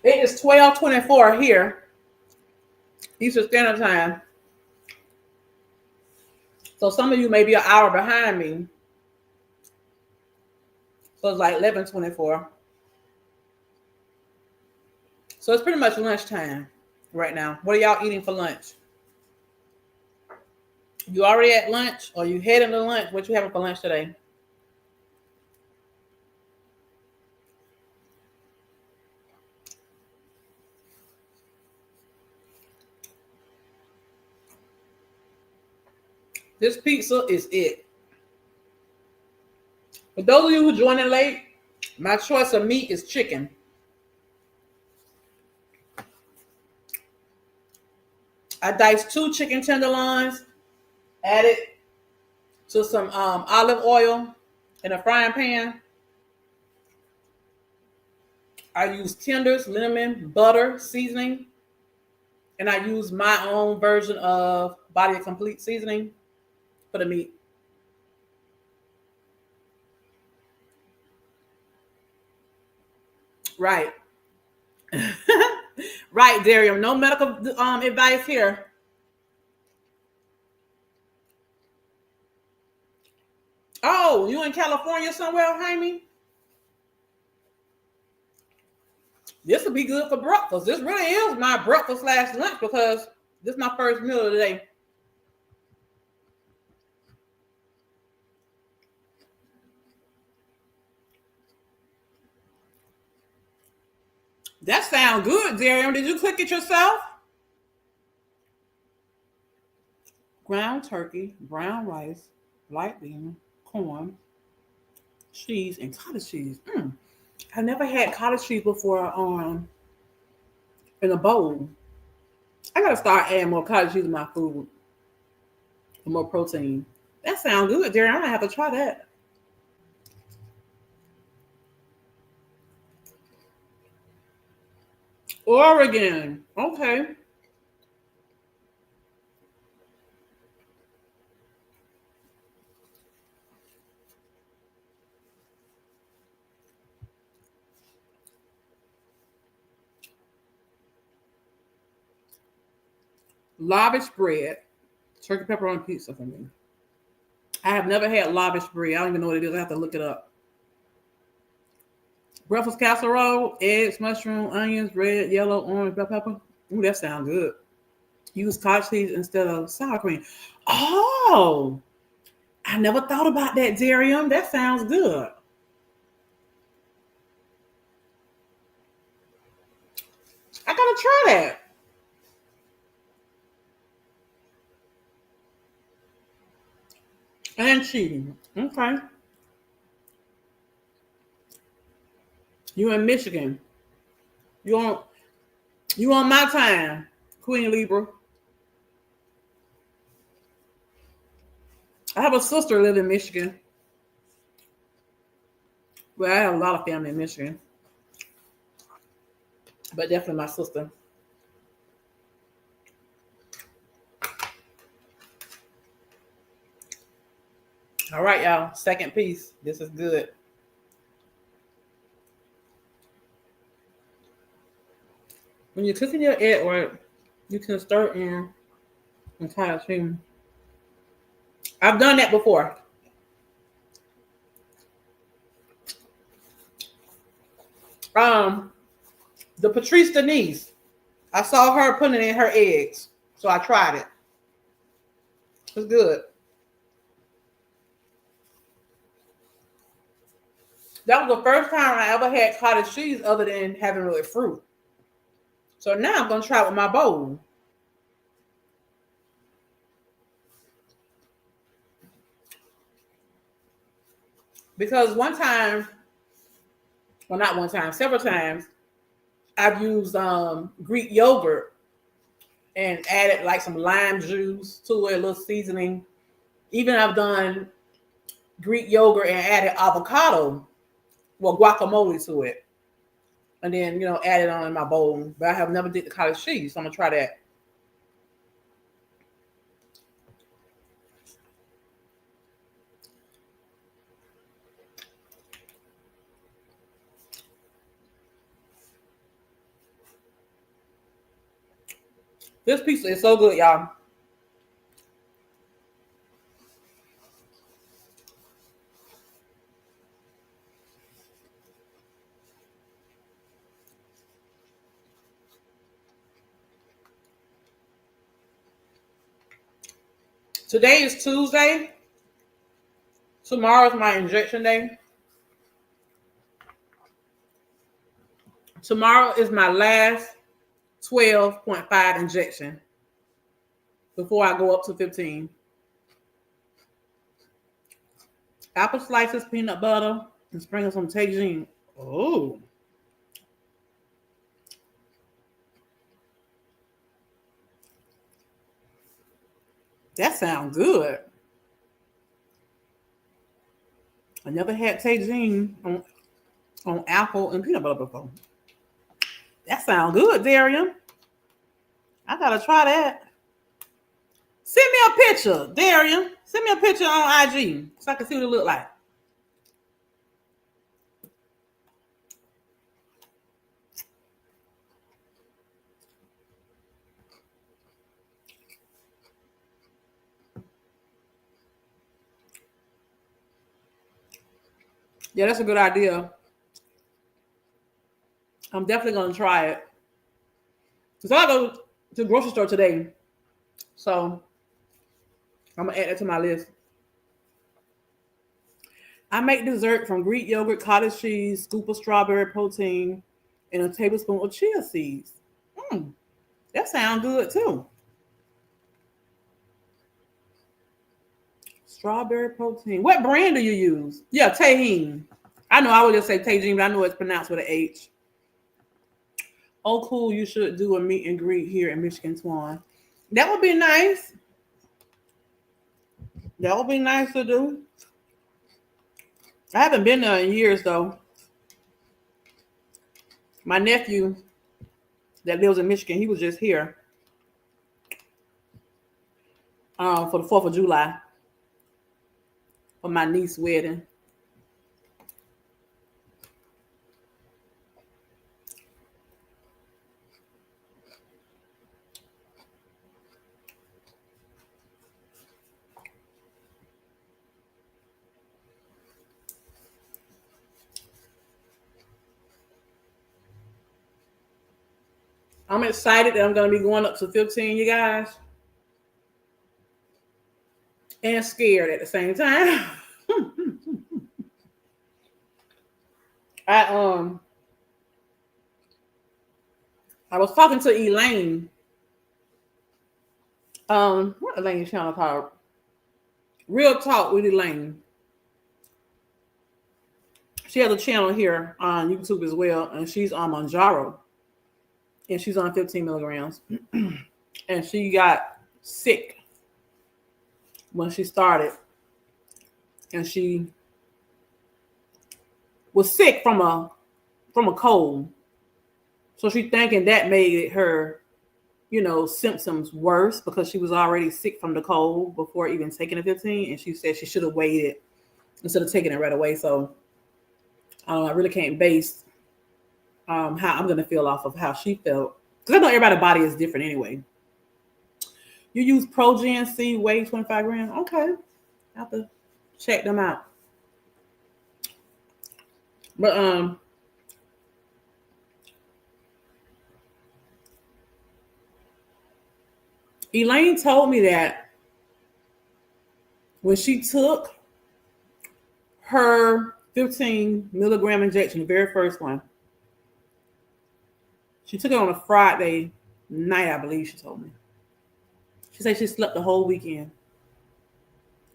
It is 12:24 here, Eastern Standard Time. So some of you may be an hour behind me. So it's like 11:24. So it's pretty much lunchtime right now. What are y'all eating for lunch? You already at lunch or you heading to lunch? What you having for lunch today? This pizza is it. For those of you who joined in late, my choice of meat is chicken. I diced 2 chicken tenderloins, added to some olive oil in a frying pan. I use tenders, lemon, butter, seasoning, and I use my own version of Body of Complete seasoning for the meat. Right. Right, Darium. No medical advice here. Oh, you in California somewhere, Jaime? This would be good for breakfast. This really is my breakfast slash lunch because this is my first meal of the day. That sounds good, Darium. Did you cook it yourself? Ground turkey, brown rice, light bean, corn, cheese, and cottage cheese. I never had cottage cheese before in a bowl. I gotta start adding more cottage cheese to my food for more protein. That sounds good, Jerry. I'm gonna have to try that. Oregon. Okay. Lavish bread. Turkey pepperoni pizza for me. I have never had lavish bread. I don't even know what it is. I have to look it up. Breakfast casserole, eggs, mushroom, onions, red, yellow, orange, bell pepper. Ooh, that sounds good. Use cottage cheese instead of sour cream. Oh, I never thought about that, Darium. That sounds good. I gotta try that. And cheating. Okay. You in Michigan. You on my time, Queen Libra. I have a sister who lives in Michigan. Well, I have a lot of family in Michigan. But definitely my sister. All right, y'all. Second piece. This is good. When you're cooking your egg white, you can stir in and kind of see. I've done that before. The Patrice Denise. I saw her putting it in her eggs, so I tried it. It's good. That was the first time I ever had cottage cheese other than having really fruit. So now I'm gonna try it with my bowl. Because one time, well, not one time, several times, I've used Greek yogurt and added like some lime juice to it, a little seasoning. Even I've done Greek yogurt and added avocado, well, guacamole to it. And then, add it on in my bowl. But I have never did the cottage cheese, so I'm gonna try that. This pizza is so good, y'all. Today is Tuesday. Tomorrow is my injection day. Tomorrow is my last 12.5 injection before I go up to 15. Apple slices, peanut butter, and sprinkle some tagine. Oh. That sounds good. I never had tagine on apple and peanut butter before. That sounds good, Darian. I gotta try that. Send me a picture, Darian. Send me a picture on IG so I can see what it look like. Yeah, that's a good idea. I'm definitely gonna try it. So I go to the grocery store today. So I'm gonna add that to my list. I make dessert from Greek yogurt, cottage cheese, scoop of strawberry protein, and a tablespoon of chia seeds. Mm, that sounds good too. Strawberry protein. What brand do you use? Yeah, Tahin. I know I would just say Tajin, but I know it's pronounced with an H. Oh, cool. You should do a meet and greet here in Michigan, Swan. That would be nice. That would be nice to do. I haven't been there in years, though. My nephew that lives in Michigan, he was just here for the 4th of July for my niece's wedding. I'm excited that I'm going to be going up to 15, you guys, and scared at the same time. I I was talking to Elaine. What Elaine channel called? Real Talk with Elaine. She has a channel here on YouTube as well, and she's on Manjaro, and she's on 15 milligrams. And she got sick when she started, and she was sick from a cold. So she thinking that made her, symptoms worse because she was already sick from the cold before even taking the 15. And she said she should have waited instead of taking it right away. So I really can't base how I'm going to feel off of how she felt. Because I know everybody's body is different anyway. You use Progen C, weigh 25 grams. Okay. I have to check them out. But Elaine told me that when she took her 15 milligram injection, the very first one, she took it on a Friday night, I believe she told me. She said she slept the whole weekend.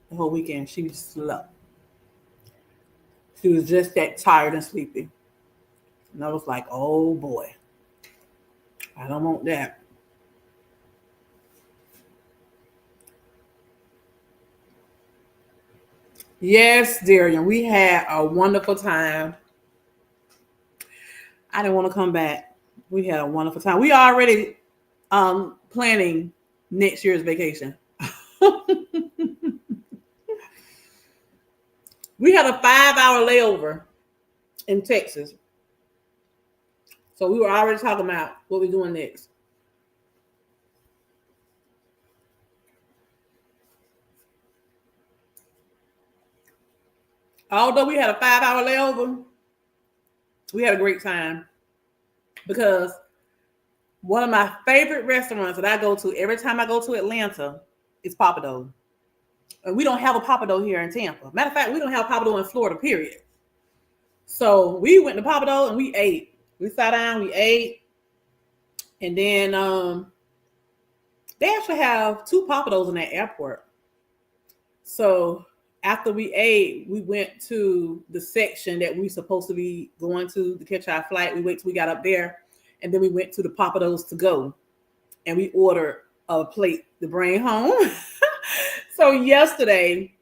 The whole weekend she slept. She was just that tired and sleepy. And I was like, oh boy, I don't want that. Yes, Darian, we had a wonderful time. I didn't want to come back. We had a wonderful time. We already planning next year's vacation. We had a 5-hour layover in Texas. So we were already talking about what we're doing next. Although we had a 5-hour layover, we had a great time because one of my favorite restaurants that I go to every time I go to Atlanta is Pappadeaux. And we don't have a Pappadeaux here in Tampa. Matter of fact, we don't have Pappadeaux in Florida, period. So we went to Pappadeaux and we ate. We sat down, we ate. And then they actually have 2 Pappadeaux in that airport. So after we ate, we went to the section that we supposed to be going to catch our flight. We wait till we got up there, and then we went to the Papados to go, and we ordered a plate to bring home. So yesterday,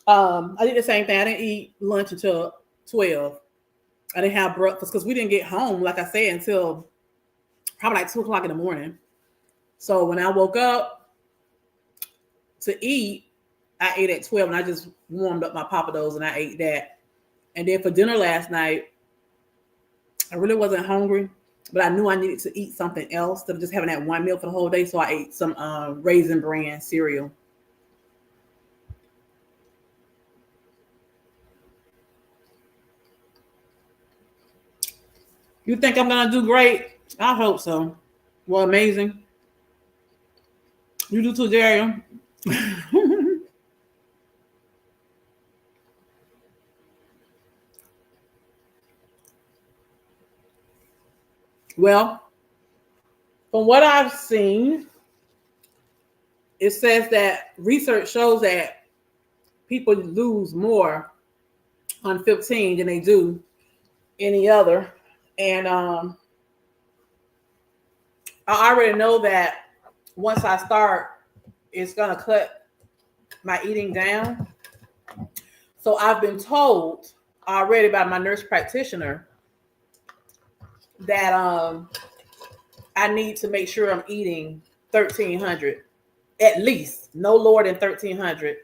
I did the same thing. I didn't eat lunch until 12. I didn't have breakfast because we didn't get home, like I said, until probably like 2 o'clock in the morning. So when I woke up to eat, I ate at 12 and I just warmed up my Papados and I ate that. And then for dinner last night, I really wasn't hungry, but I knew I needed to eat something else instead of just having that one meal for the whole day. So I ate some Raisin Bran cereal. You think I'm going to do great? I hope so. Well, amazing. You do too, Daria. Well, from what I've seen, it says that research shows that people lose more on 15 than they do any other. And I already know that once I start, it's going to cut my eating down. So I've been told already by my nurse practitioner that I need to make sure I'm eating 1,300 at least, no lower than 1,300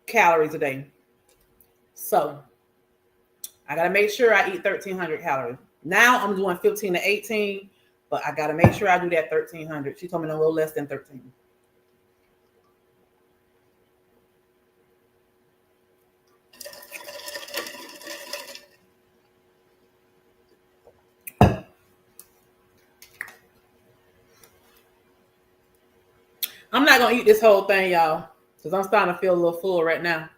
calories a day. So I got to make sure I eat 1,300 calories. Now I'm doing 15 to 18, but I got to make sure I do that 1,300. She told me no little less than 13. I'm not going to eat this whole thing, y'all, because I'm starting to feel a little full right now.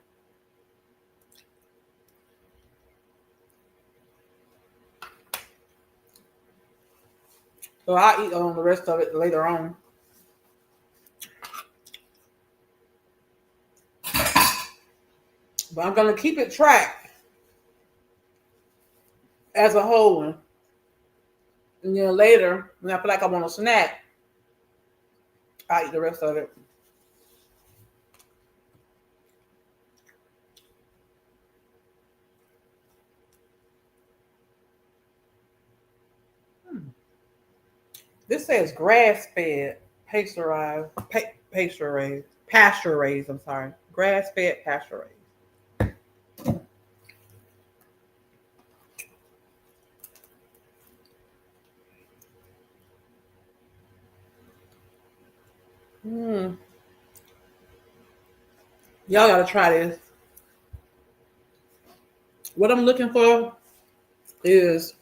So I'll eat on the rest of it later on. But I'm going to keep it tracked as a whole one. And then later, when I feel like I want a snack, I'll eat the rest of it. This says grass-fed, pasture raised. I'm sorry, grass-fed, pasture raised. Y'all gotta try this. What I'm looking for is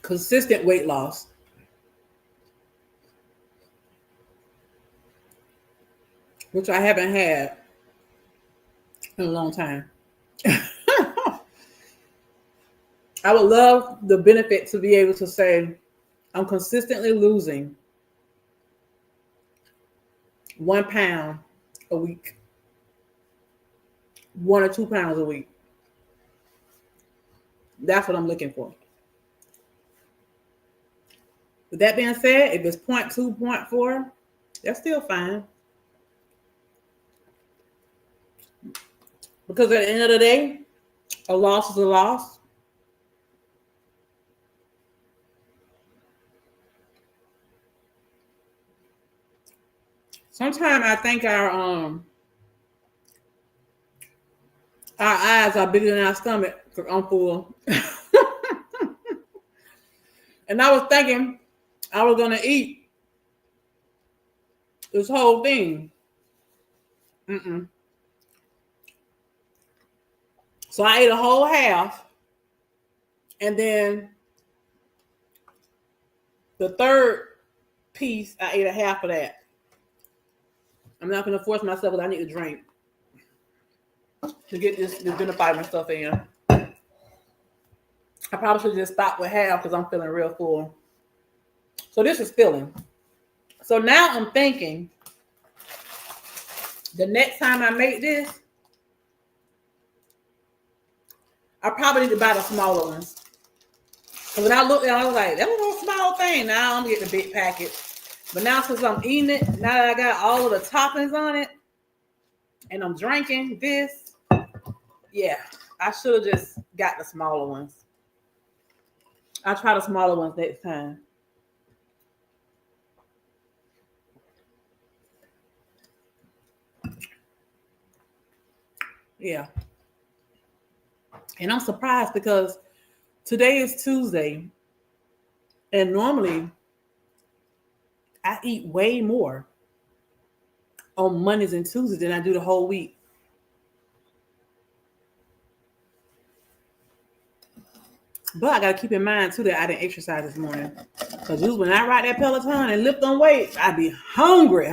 consistent weight loss. Which I haven't had in a long time. I would love the benefit to be able to say, I'm consistently losing 1 pound a week, 1 or 2 pounds a week. That's what I'm looking for. With that being said, if it's 0.2, 0.4, that's still fine. Because at the end of the day, a loss is a loss. Sometimes I think our eyes are bigger than our stomach because I'm full. And I was thinking I was gonna eat this whole thing. So I ate a whole half, and then the third piece, I ate a half of that. I'm not gonna force myself because I need to drink to get this dinner fiber stuff in. I probably should just stop with half because I'm feeling real full. So this is filling. So now I'm thinking the next time I make this, I probably need to buy the smaller ones. So when I looked at it, I was like, that was a small thing. Now I'm gonna get the big packet. But now since I'm eating it, now that I got all of the toppings on it, and I'm drinking this, yeah, I should have just got the smaller ones. I'll try the smaller ones next time. Yeah. And I'm surprised because today is Tuesday, and normally I eat way more on Mondays and Tuesdays than I do the whole week. But I gotta keep in mind too that I didn't exercise this morning. Because when I ride that Peloton and lift on weights, I be hungry.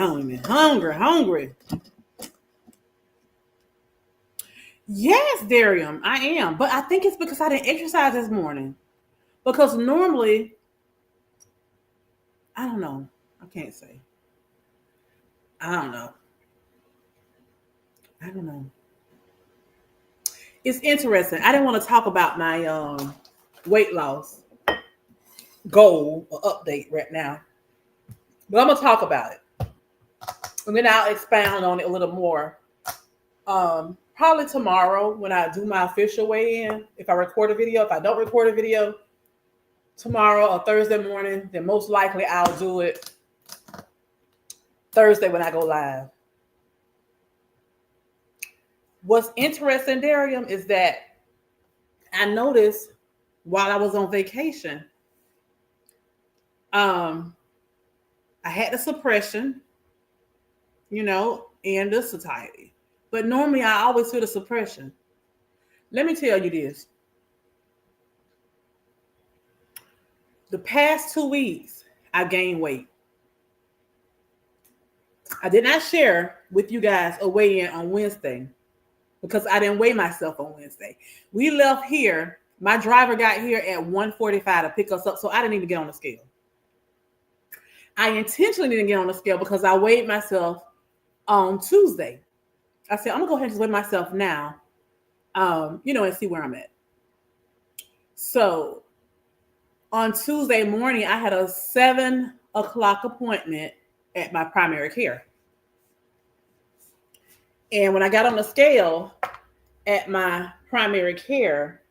Yes, Darium, I am. But I think it's because I didn't exercise this morning. Because normally, I don't know. I can't say. I don't know. It's interesting. I didn't want to talk about my weight loss goal or update right now. But I'm going to talk about it. And then I'll expound on it a little more. Probably tomorrow when I do my official weigh-in. If I record a video, if I don't record a video, tomorrow or Thursday morning, then most likely I'll do it Thursday when I go live. What's interesting, Darium, is that I noticed while I was on vacation, I had the suppression, and the satiety. But normally I always feel the suppression. Let me tell you this. The past 2 weeks, I gained weight. I did not share with you guys a weigh-in on Wednesday because I didn't weigh myself on Wednesday. We left here. My driver got here at 1:45 to pick us up, so I didn't even get on the scale. I intentionally didn't get on the scale because I weighed myself on Tuesday. I said, I'm going to go ahead and just weigh myself now, and see where I'm at. So on Tuesday morning, I had a 7 o'clock appointment at my primary care. And when I got on the scale at my primary care,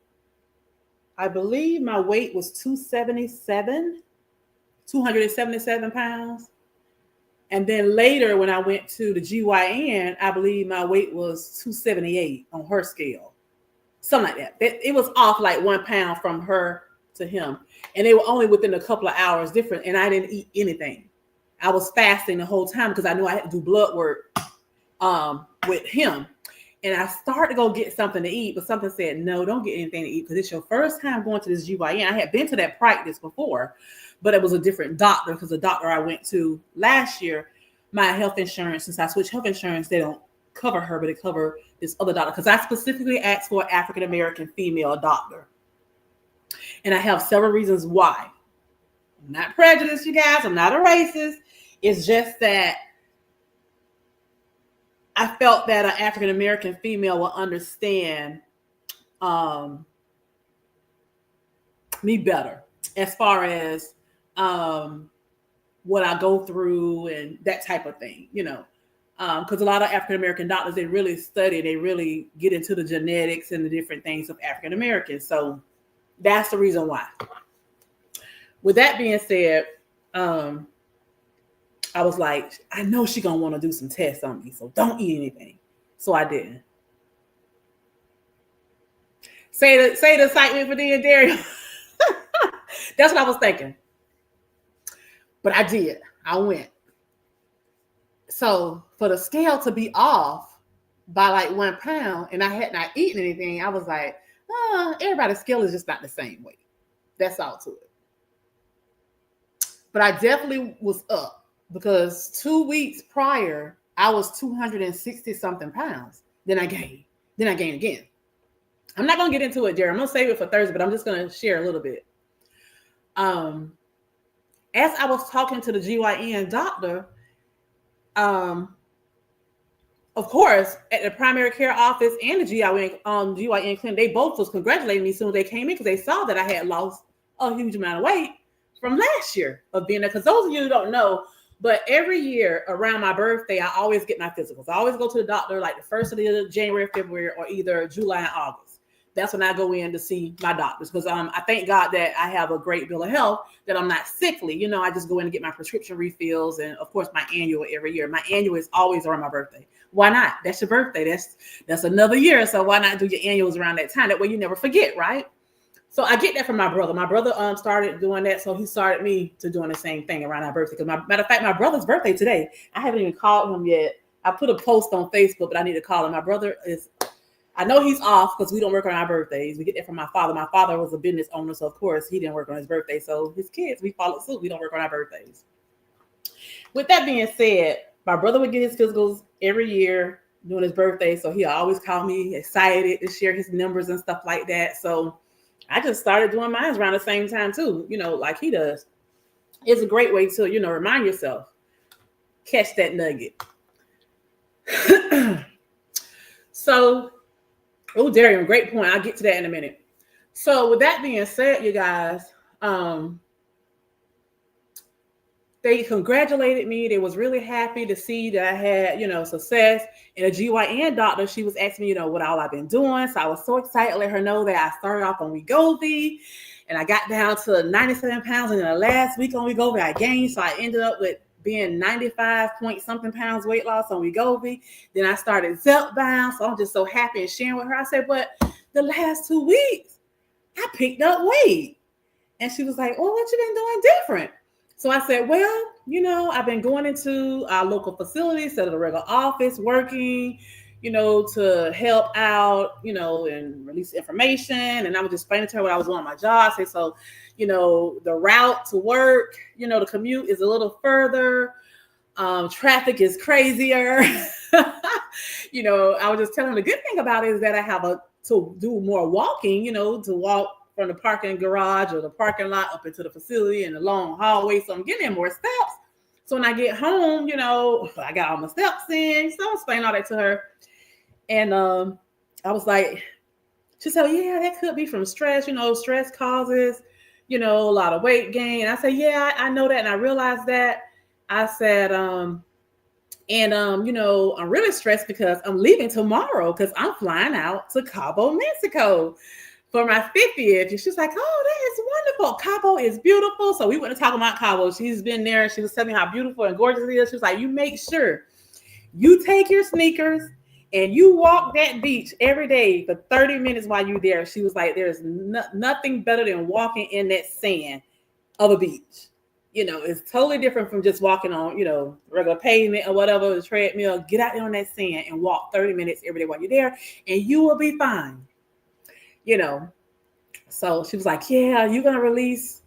I believe my weight was 277 pounds. And then later when I went to the GYN, I believe my weight was 278 on her scale. Something like that. It was off like 1 pound from her to him. And they were only within a couple of hours different. And I didn't eat anything. I was fasting the whole time because I knew I had to do blood work with him. And I started to go get something to eat, but something said, no, don't get anything to eat because it's your first time going to this GYN. I had been to that practice before, but it was a different doctor because the doctor I went to last year, my health insurance, since I switched health insurance, they don't cover her, but they cover this other doctor because I specifically asked for an African-American female doctor. And I have several reasons why. I'm not prejudiced, you guys. I'm not a racist. It's just that I felt that an African-American female will understand me better as far as what I go through and that type of thing, because a lot of African-American doctors, they really study, they really get into the genetics and the different things of African-Americans. So that's the reason why. With that being said, I was like, I know she's going to want to do some tests on me, so don't eat anything. So I didn't. Say the excitement for the dairy. That's what I was thinking. But I did. I went. So for the scale to be off by like 1 pound and I had not eaten anything, I was like, everybody's scale is just not the same weight. That's all to it. But I definitely was up. Because 2 weeks prior, I was 260 something pounds. Then I gained again. I'm not going to get into it, Jerry. I'm going to save it for Thursday, but I'm just going to share a little bit. as I was talking to the GYN doctor, um, of course, at the primary care office and the GYN clinic, they both was congratulating me as soon as they came in because they saw that I had lost a huge amount of weight from last year of being there. Because those of you who don't know, but every year around my birthday, I always get my physicals. I always go to the doctor like the first of the January, February, or either July and August. That's when I go in to see my doctors because I thank God that I have a great bill of health, that I'm not sickly. You know, I just go in and get my prescription refills and, of course, my annual every year. My annual is always around my birthday. Why not? That's your birthday. That's another year. So why not do your annuals around that time? That way you never forget, right? So I get that from my brother. My brother started doing that, so he started me to doing the same thing around our birthday. Because matter of fact, my brother's birthday today. I haven't even called him yet. I put a post on Facebook, but I need to call him. My brother is, I know he's off because we don't work on our birthdays. We get that from my father. My father was a business owner, so of course he didn't work on his birthday. So his kids, we follow suit. We don't work on our birthdays. With that being said, my brother would get his physicals every year during his birthday, so he always called me excited to share his numbers and stuff like that. So I just started doing mine around the same time too, you know, like he does. It's a great way to, you know, remind yourself, catch that nugget. So, oh, Darian, great point. I'll get to that in a minute. So with that being said, you guys, they congratulated me. They was really happy to see that I had, you know, success. And a GYN doctor, she was asking me, you know, what all I've been doing. So I was so excited to let her know that I started off on Wegovy and I got down to 97 pounds. And in the last week on Wegovy, I gained. So I ended up with being 95 point something pounds weight loss on Wegovy. Then I started zepbound. So I'm just so happy and sharing with her. I said, but the last 2 weeks, I picked up weight. And she was like, oh, what you been doing different? So I said, well, you know, I've been going into our local facility instead of the regular office, working, you know, to help out, you know, and release information. And I was just explaining to her what I was doing on my job. I said, so, you know, the route to work, you know, the commute is a little further. Traffic is crazier. You know, I was just telling her the good thing about it is that I have to do more walking, you know, to walk from the parking garage or the parking lot up into the facility and the long hallway. So I'm getting in more steps. So when I get home, you know, I got all my steps in. So I explained all that to her. And I was like, she said, yeah, that could be from stress. You know, stress causes, you know, a lot of weight gain. I said, yeah, I know that. And I realized that. I said, you know, I'm really stressed because I'm leaving tomorrow because I'm flying out to Cabo, Mexico for my 50th. And she's like, oh, that is wonderful. Cabo is beautiful. So we went to talk about Cabo. She's been there. She was telling me how beautiful and gorgeous it is. She was like, you make sure you take your sneakers and you walk that beach every day for 30 minutes while you're there. She was like, there's nothing better than walking in that sand of a beach. You know, it's totally different from just walking on, you know, regular pavement or whatever, the treadmill. Get out there on that sand and walk 30 minutes every day while you're there and you will be fine. You know, so she was like, yeah, you're going to release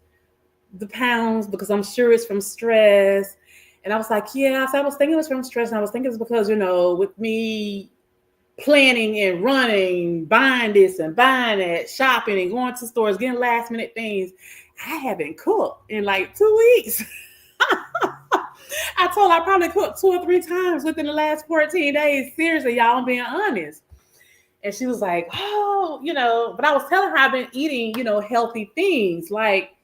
the pounds because I'm sure it's from stress. And I was like, yeah. So I was thinking it was from stress. And I was thinking it's because, you know, with me planning and running, buying this and buying that, shopping and going to stores, getting last minute things, I haven't cooked in like 2 weeks. I told her I probably cooked 2 or 3 times within the last 14 days. Seriously, y'all, I'm being honest. And she was like, oh, you know, but I was telling her I've been eating, you know, healthy things. Like,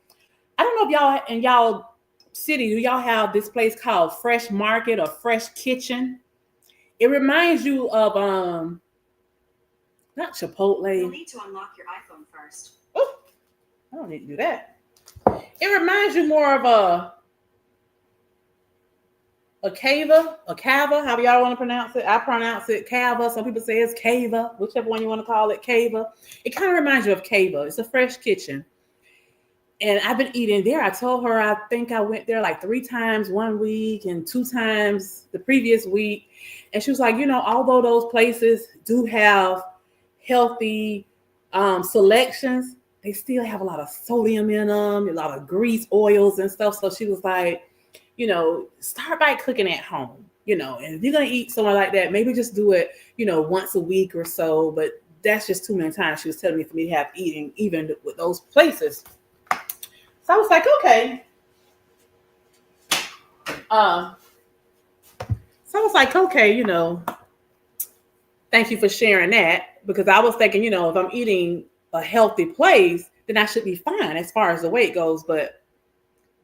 I don't know if y'all in y'all city, do y'all have this place called Fresh Market or Fresh Kitchen? It reminds you of, not Chipotle. You'll need to unlock your iPhone first. Oh, I don't need to do that. It reminds you more of a cava, however y'all want to pronounce it. I pronounce it cava. Some people say it's cava, whichever one you want to call it, cava. It kind of reminds you of cava. It's a fresh kitchen. And I've been eating there. I told her I think I went there like 3 times 1 week and 2 times the previous week. And she was like, you know, although those places do have healthy selections, they still have a lot of sodium in them, a lot of grease, oils and stuff. So she was like, you know, start by cooking at home, you know, and if you're going to eat somewhere like that, maybe just do it, you know, once a week or so. But that's just too many times she was telling me for me to have eating even with those places. So I was like, okay. Uh, so I was like, okay, thank you for sharing that, because I was thinking, if I'm eating a healthy place, then I should be fine as far as the weight goes. But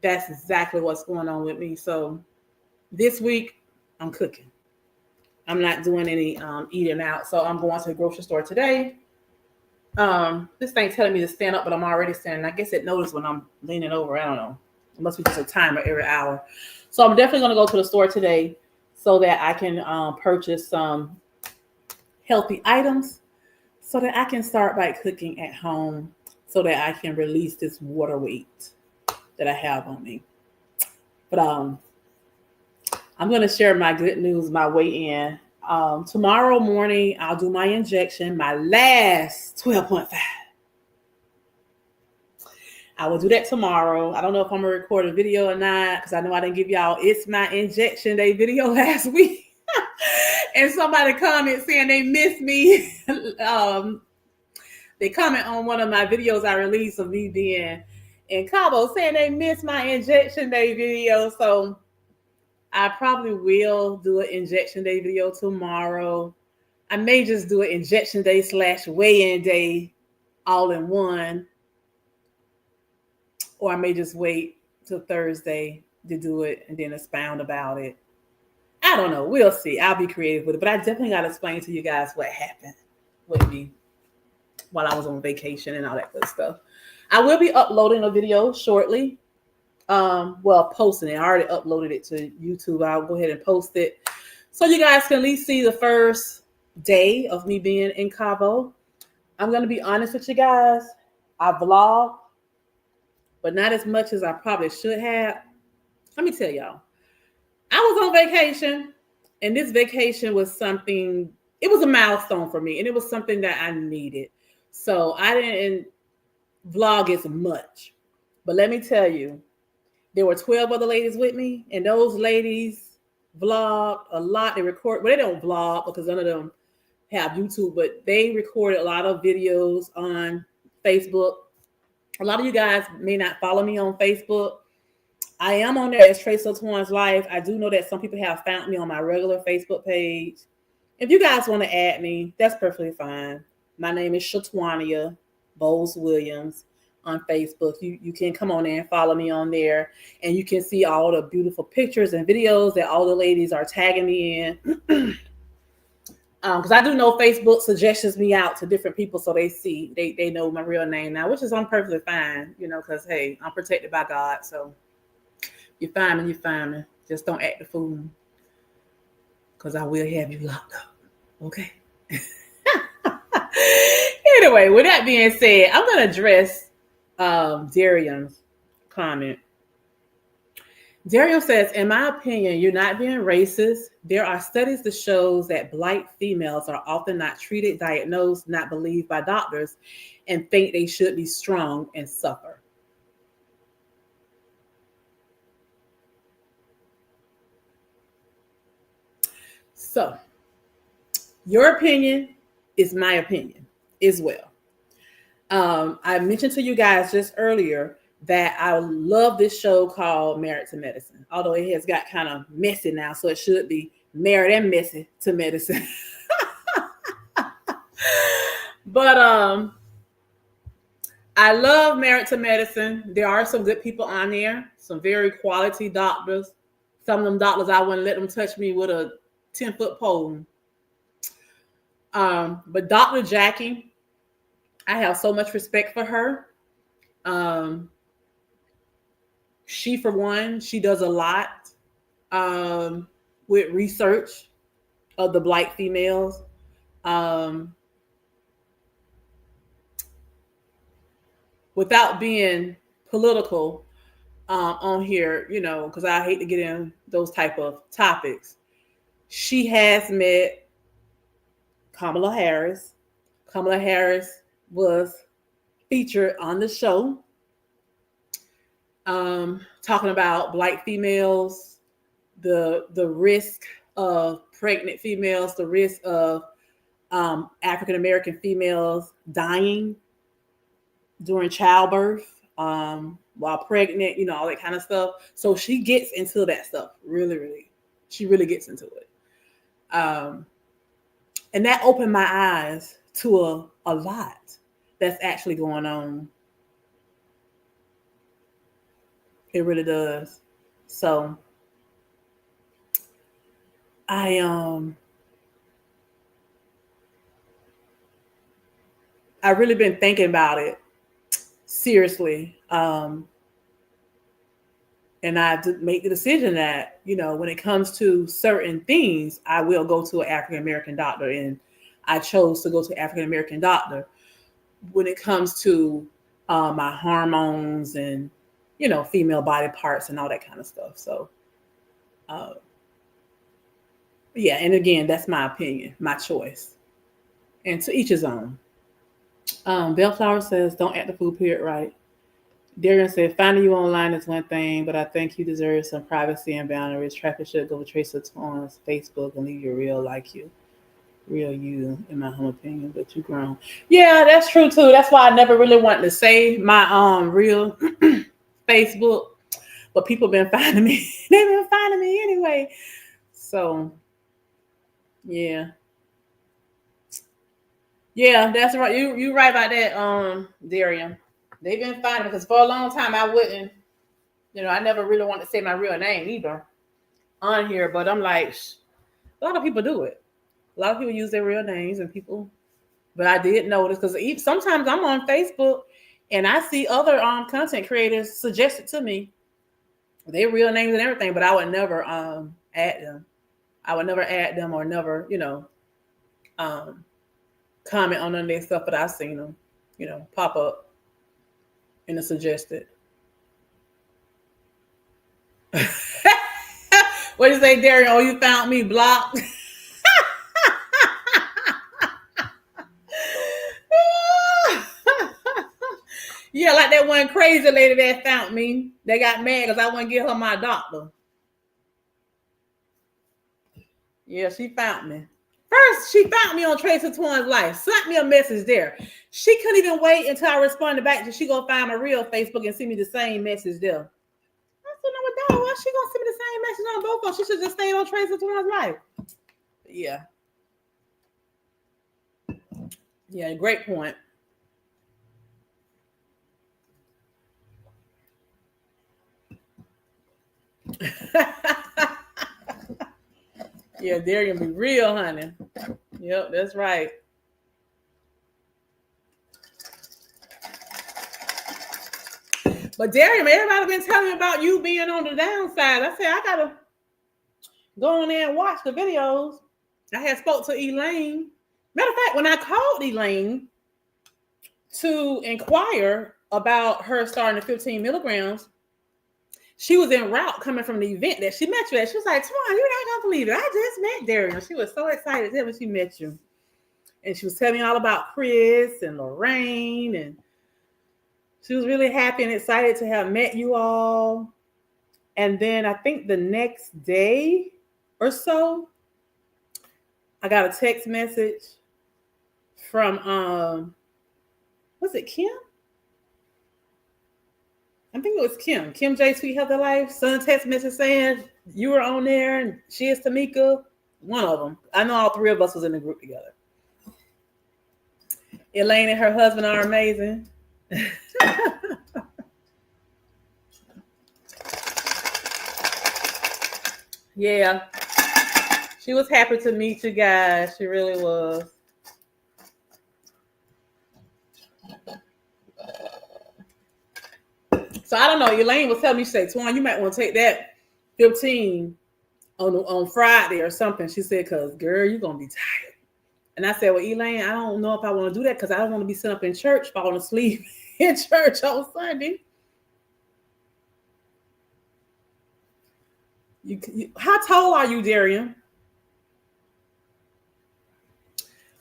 that's exactly what's going on with me. So this week I'm cooking. I'm not doing any eating out. So I'm going to the grocery store today. This thing's telling me to stand up, but I'm already standing. I guess it noticed when I'm leaning over. I don't know. It must be just a timer every hour. So I'm definitely going to go to the store today so that I can purchase some healthy items so that I can start by cooking at home so that I can release this water weight that I have on me. But I'm going to share my good news, my weigh-in. Tomorrow morning, I'll do my injection, my last 12.5. I will do that tomorrow. I don't know if I'm going to record a video or not, because I know I didn't give y'all It's My Injection Day video last week. And somebody commented saying they miss me. They comment on one of my videos I released of me being in Cabo, saying they missed my injection day video. So I probably will do an injection day video tomorrow. I may just do an injection day / weigh-in day all in one. Or I may just wait till Thursday to do it and then expound about it. I don't know. We'll see. I'll be creative with it. But I definitely got to explain to you guys what happened with me while I was on vacation and all that good stuff. I will be uploading a video shortly. Posting it. I already uploaded it to YouTube. I'll go ahead and post it so you guys can at least see the first day of me being in Cabo. I'm going to be honest with you guys. I vlog, but not as much as I probably should have. Let me tell y'all. I was on vacation, and this vacation was something, it was a milestone for me, and it was something that I needed. So I didn't vlog as much. But let me tell you, there were 12 other ladies with me, and those ladies vlogged a lot. They record, well, they don't vlog because none of them have YouTube, but they recorded a lot of videos on Facebook. A lot of you guys may not follow me on Facebook. I am on there as Trace O'Twan's Life. I do know that some people have found me on my regular Facebook page. If you guys want to add me, that's perfectly fine. My name is Shatwania Bowles Williams on Facebook. You can come on there and follow me on there, and you can see all the beautiful pictures and videos that all the ladies are tagging me in. Because I do know Facebook suggests me out to different people, so they know my real name now, which is I'm perfectly fine, because hey, I'm protected by God, so you're fine. Just don't act the fool, because I will have you locked up. Okay. Anyway, with that being said, I'm going to address Darian's comment. Dario says, in my opinion, you're not being racist. There are studies that shows that Black females are often not treated, diagnosed, not believed by doctors, and think they should be strong and suffer. So, your opinion is my opinion as well. I mentioned to you guys just earlier that I love this show called Married to Medicine, although it has got kind of messy now, so it should be Married and Messy to Medicine. But I love Married to Medicine. There are some good people on there, some very quality doctors. Some of them doctors, I wouldn't let them touch me with a 10-foot pole. But Dr. Jackie, I have so much respect for her. She, for one, she does a lot with research of the Black females. Without being political on here, because I hate to get in those type of topics. She has met Kamala Harris. Kamala Harris was featured on the show talking about Black females, the risk of pregnant females, the risk of African-American females dying during childbirth, while pregnant, all that kind of stuff. So she gets into that stuff really. She really gets into it. And that opened my eyes to a lot that's actually going on. It really does. So I really been thinking about it seriously. And I make the decision that, when it comes to certain things, I will go to an African American doctor. And I chose to go to an African American doctor when it comes to my hormones and, female body parts and all that kind of stuff. So, yeah. And again, that's my opinion, my choice. And to each his own. Bellflower says, don't act the food period right. Darren said, finding you online is one thing, but I think you deserve some privacy and boundaries. Traffic should go with Tracer Torrance, Facebook, and leave you real like you. Real you, in my humble opinion, but you grown. Yeah, that's true too. That's why I never really wanted to say my real Facebook, but people been finding me. They've been finding me anyway. So, yeah. Yeah, that's right. You right about that, Darian. They've been finding me because for a long time I wouldn't, I never really wanted to say my real name either on here, but I'm like, a lot of people do it. A lot of people use their real names and people, but I did notice because sometimes I'm on Facebook and I see other content creators suggest it to me, their real names and everything, but I would never add them. I would never add them or never, comment on none of their stuff, but I've seen them, pop up in the suggested. What do you say, Darian? Oh, you found me blocked. Yeah, like that one crazy lady that found me. They got mad because I wouldn't give her my doctor. Yeah, she found me. First, she found me on Tracer Torrance Life. Sent me a message there. She couldn't even wait until I responded back till she go find my real Facebook and see me the same message there. I said, no, dog, why she gonna send me the same message on both of them? She should just stay on Tracer Torrance Life. Yeah. Yeah, great point. Yeah, they're gonna be real, honey. Yep, that's right. But Darian, everybody been telling me about you being on the downside. I said I gotta go on there and watch the videos. I had spoke to Elaine. Matter of fact, when I called Elaine to inquire about her starting the 15 milligrams, she was en route coming from the event that she met you at. She was like, Twan, you're not gonna believe it. I just met Darian. She was so excited when she met you. And she was telling me all about Chris and Lorraine, and she was really happy and excited to have met you all. And then I think the next day or so, I got a text message from was it Kim? I think it was Kim. Kim J. Sweet Healthy Life. Sent a text message saying you were on there and she is Tamika. One of them. I know all three of us was in the group together. Elaine and her husband are amazing. Yeah. She was happy to meet you guys. She really was. So I don't know. Elaine was telling me, she said, Twan, you might want to take that 15 on Friday or something. She said, because, girl, you're going to be tired. And I said, well, Elaine, I don't know if I want to do that because I don't want to be sitting up in church, falling asleep in church on Sunday. How tall are you, Darian?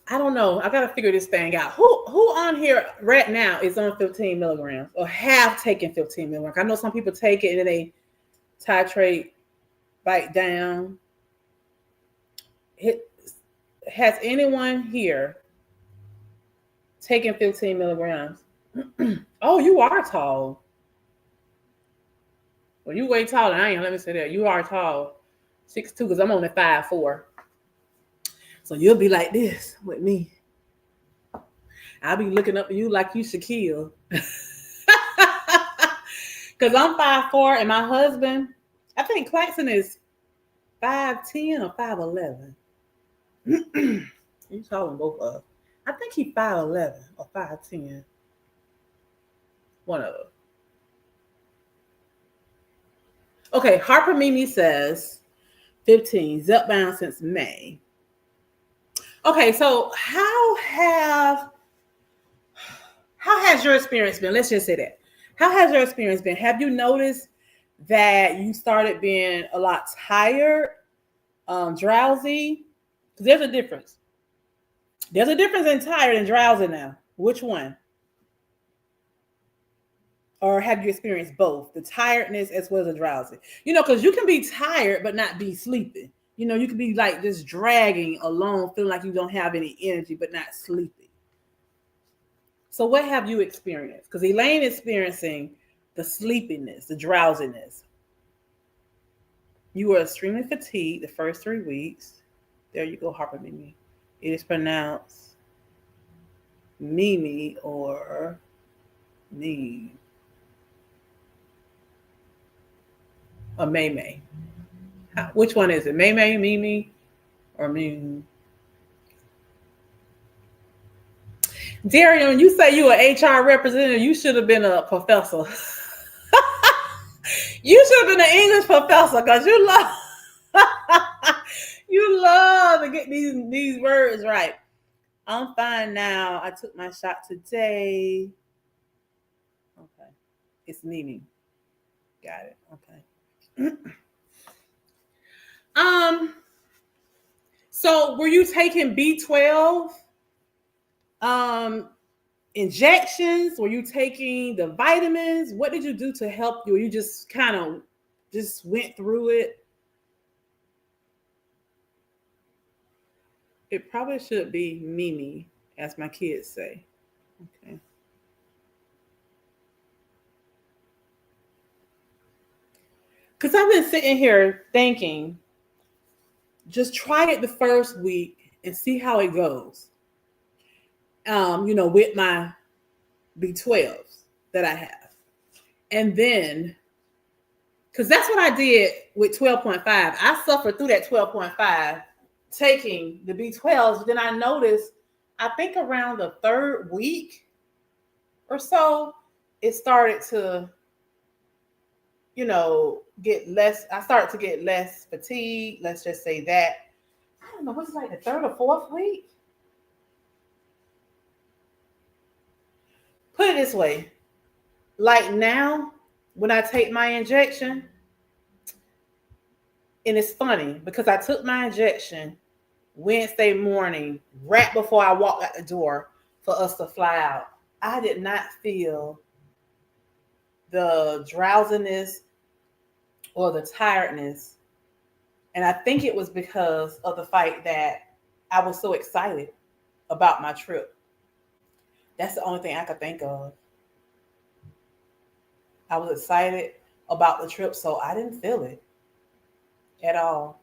I don't know. I got to figure this thing out. Who on here right now is on 15 milligrams or have taken 15 milligrams? I know some people take it and then they titrate back down. Has anyone here taken 15 milligrams? Oh, you are tall. Well, you way taller than I am. Let me say that. You are tall. 6'2", because I'm only 5'4". So you'll be like this with me. I'll be looking up at you like you Shaquille. Because I'm 5'4", and my husband, I think Claxton is 5'10" or 5'11". You taller than both of us. I think he's 5'11" or 5'10". One of them. Okay, Harper Mimi says 15, zepbound since May. Okay, so how has your experience been? Let's just say that. How has your experience been? Have you noticed that you started being a lot tired, drowsy? Because there's a difference. There's a difference in tired and drowsy now. Which one? Or have you experienced both, the tiredness as well as the drowsy? Because you can be tired but not be sleeping. You can be like just dragging along, feeling like you don't have any energy but not sleeping. So what have you experienced? Because Elaine is experiencing the sleepiness, the drowsiness. You were extremely fatigued the first 3 weeks. There you go, Harper Mimi. It is pronounced Mimi or me. Or May May. Which one is it? May May, Mimi, or Mimi? Darian, you say you an HR representative, you should have been a professor. You should have been an English professor because you love you love to get these words right. I'm fine now. I took my shot today. Okay. It's Mimi. Got it. Okay. So were you taking B12 injections? Were you taking the vitamins? What did you do to help you? Or you just kind of just went through it? It probably should be Mimi, as my kids say. Okay. Because I've been sitting here thinking, just try it the first week and see how it goes. With my B12s that I have. And then, because that's what I did with 12.5. I suffered through that 12.5, taking the B12s. Then I noticed, I think around the 3rd week or so, it started to, get less. I started to get less fatigue. Let's just say that. I don't know, what's like the 3rd or 4th week? Put it this way. Like now, when I take my injection, and it's funny because I took my injection Wednesday morning, right before I walked out the door for us to fly out. I did not feel the drowsiness or the tiredness. And I think it was because of the fact that I was so excited about my trip. That's the only thing I could think of. I was excited about the trip, so I didn't feel it at all.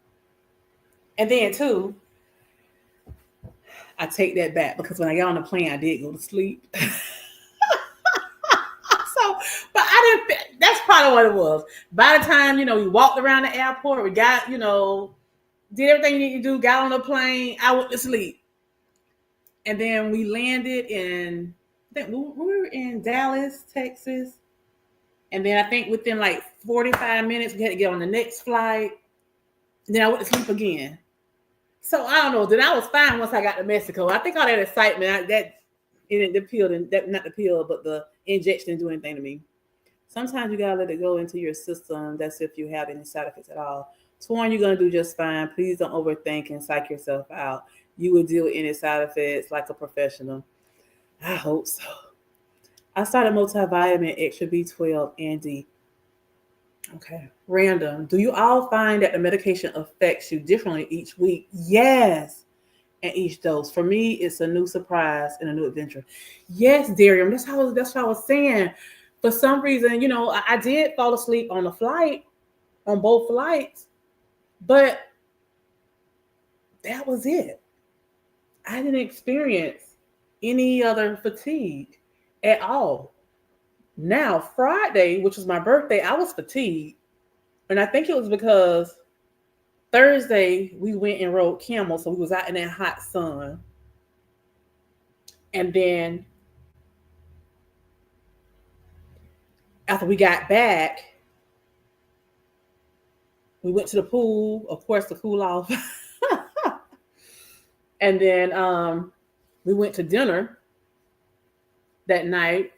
And then, too, I take that back because when I got on the plane, I did go to sleep. But I didn't. That's probably what it was. By the time we walked around the airport, we got did everything you need to do, got on the plane, I went to sleep, and then we landed in. I think we were in Dallas, Texas, and then I think within like 45 minutes we had to get on the next flight. And then I went to sleep again. So I don't know. Then I was fine once I got to Mexico. I think all that excitement, the pill, not the pill, but the injection didn't do anything to me. Sometimes you gotta let it go into your system. That's if you have any side effects at all. Torn, you're gonna do just fine. Please don't overthink and psych yourself out. You will deal with any side effects like a professional. I hope so. I started multivitamin, extra B12, and D. Okay. Random. Do you all find that the medication affects you differently each week? Yes. And each dose. For me, it's a new surprise and a new adventure. Yes, Darian. That's what I was saying. For some reason, I did fall asleep on the flight, on both flights, but that was it. I didn't experience any other fatigue at all. Now, Friday, which was my birthday, I was fatigued. And I think it was because Thursday we went and rode camel, so we was out in that hot sun. And then after we got back, we went to the pool, of course, to cool off. And then we went to dinner that night.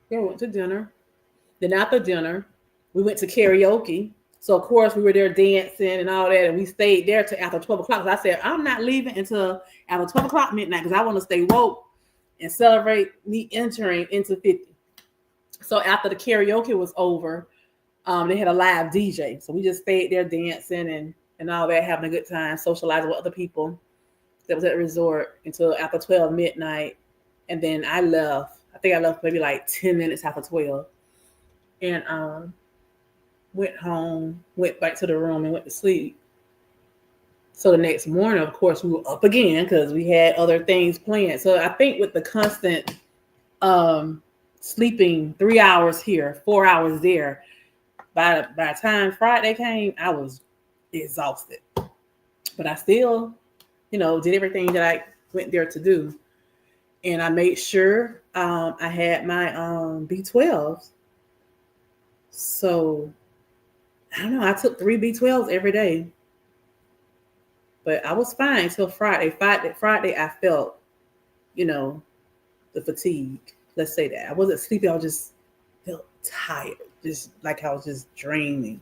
Yeah, we went to dinner. Then after dinner, we went to karaoke. So of course we were there dancing and all that, and we stayed there till after 12 o'clock. So I said, I'm not leaving until after 12 o'clock midnight because I want to stay woke and celebrate me entering into 50. So after the karaoke was over, they had a live DJ. So we just stayed there dancing and all that, having a good time, socializing with other people that was at the resort until after 12 midnight. And then I left. I think I left maybe like 10 minutes after 12. And went home, went back to the room and went to sleep. So the next morning, of course, we were up again because we had other things planned. So I think with the constant sleeping 3 hours here, 4 hours there, by the time Friday came, I was exhausted. But I still, did everything that I went there to do. And I made sure I had my B12s. So I don't know, I took 3 B12s every day. But I was fine until Friday. Friday, I felt, the fatigue. Let's say that. I wasn't sleepy. I just felt tired. Just like I was just draining.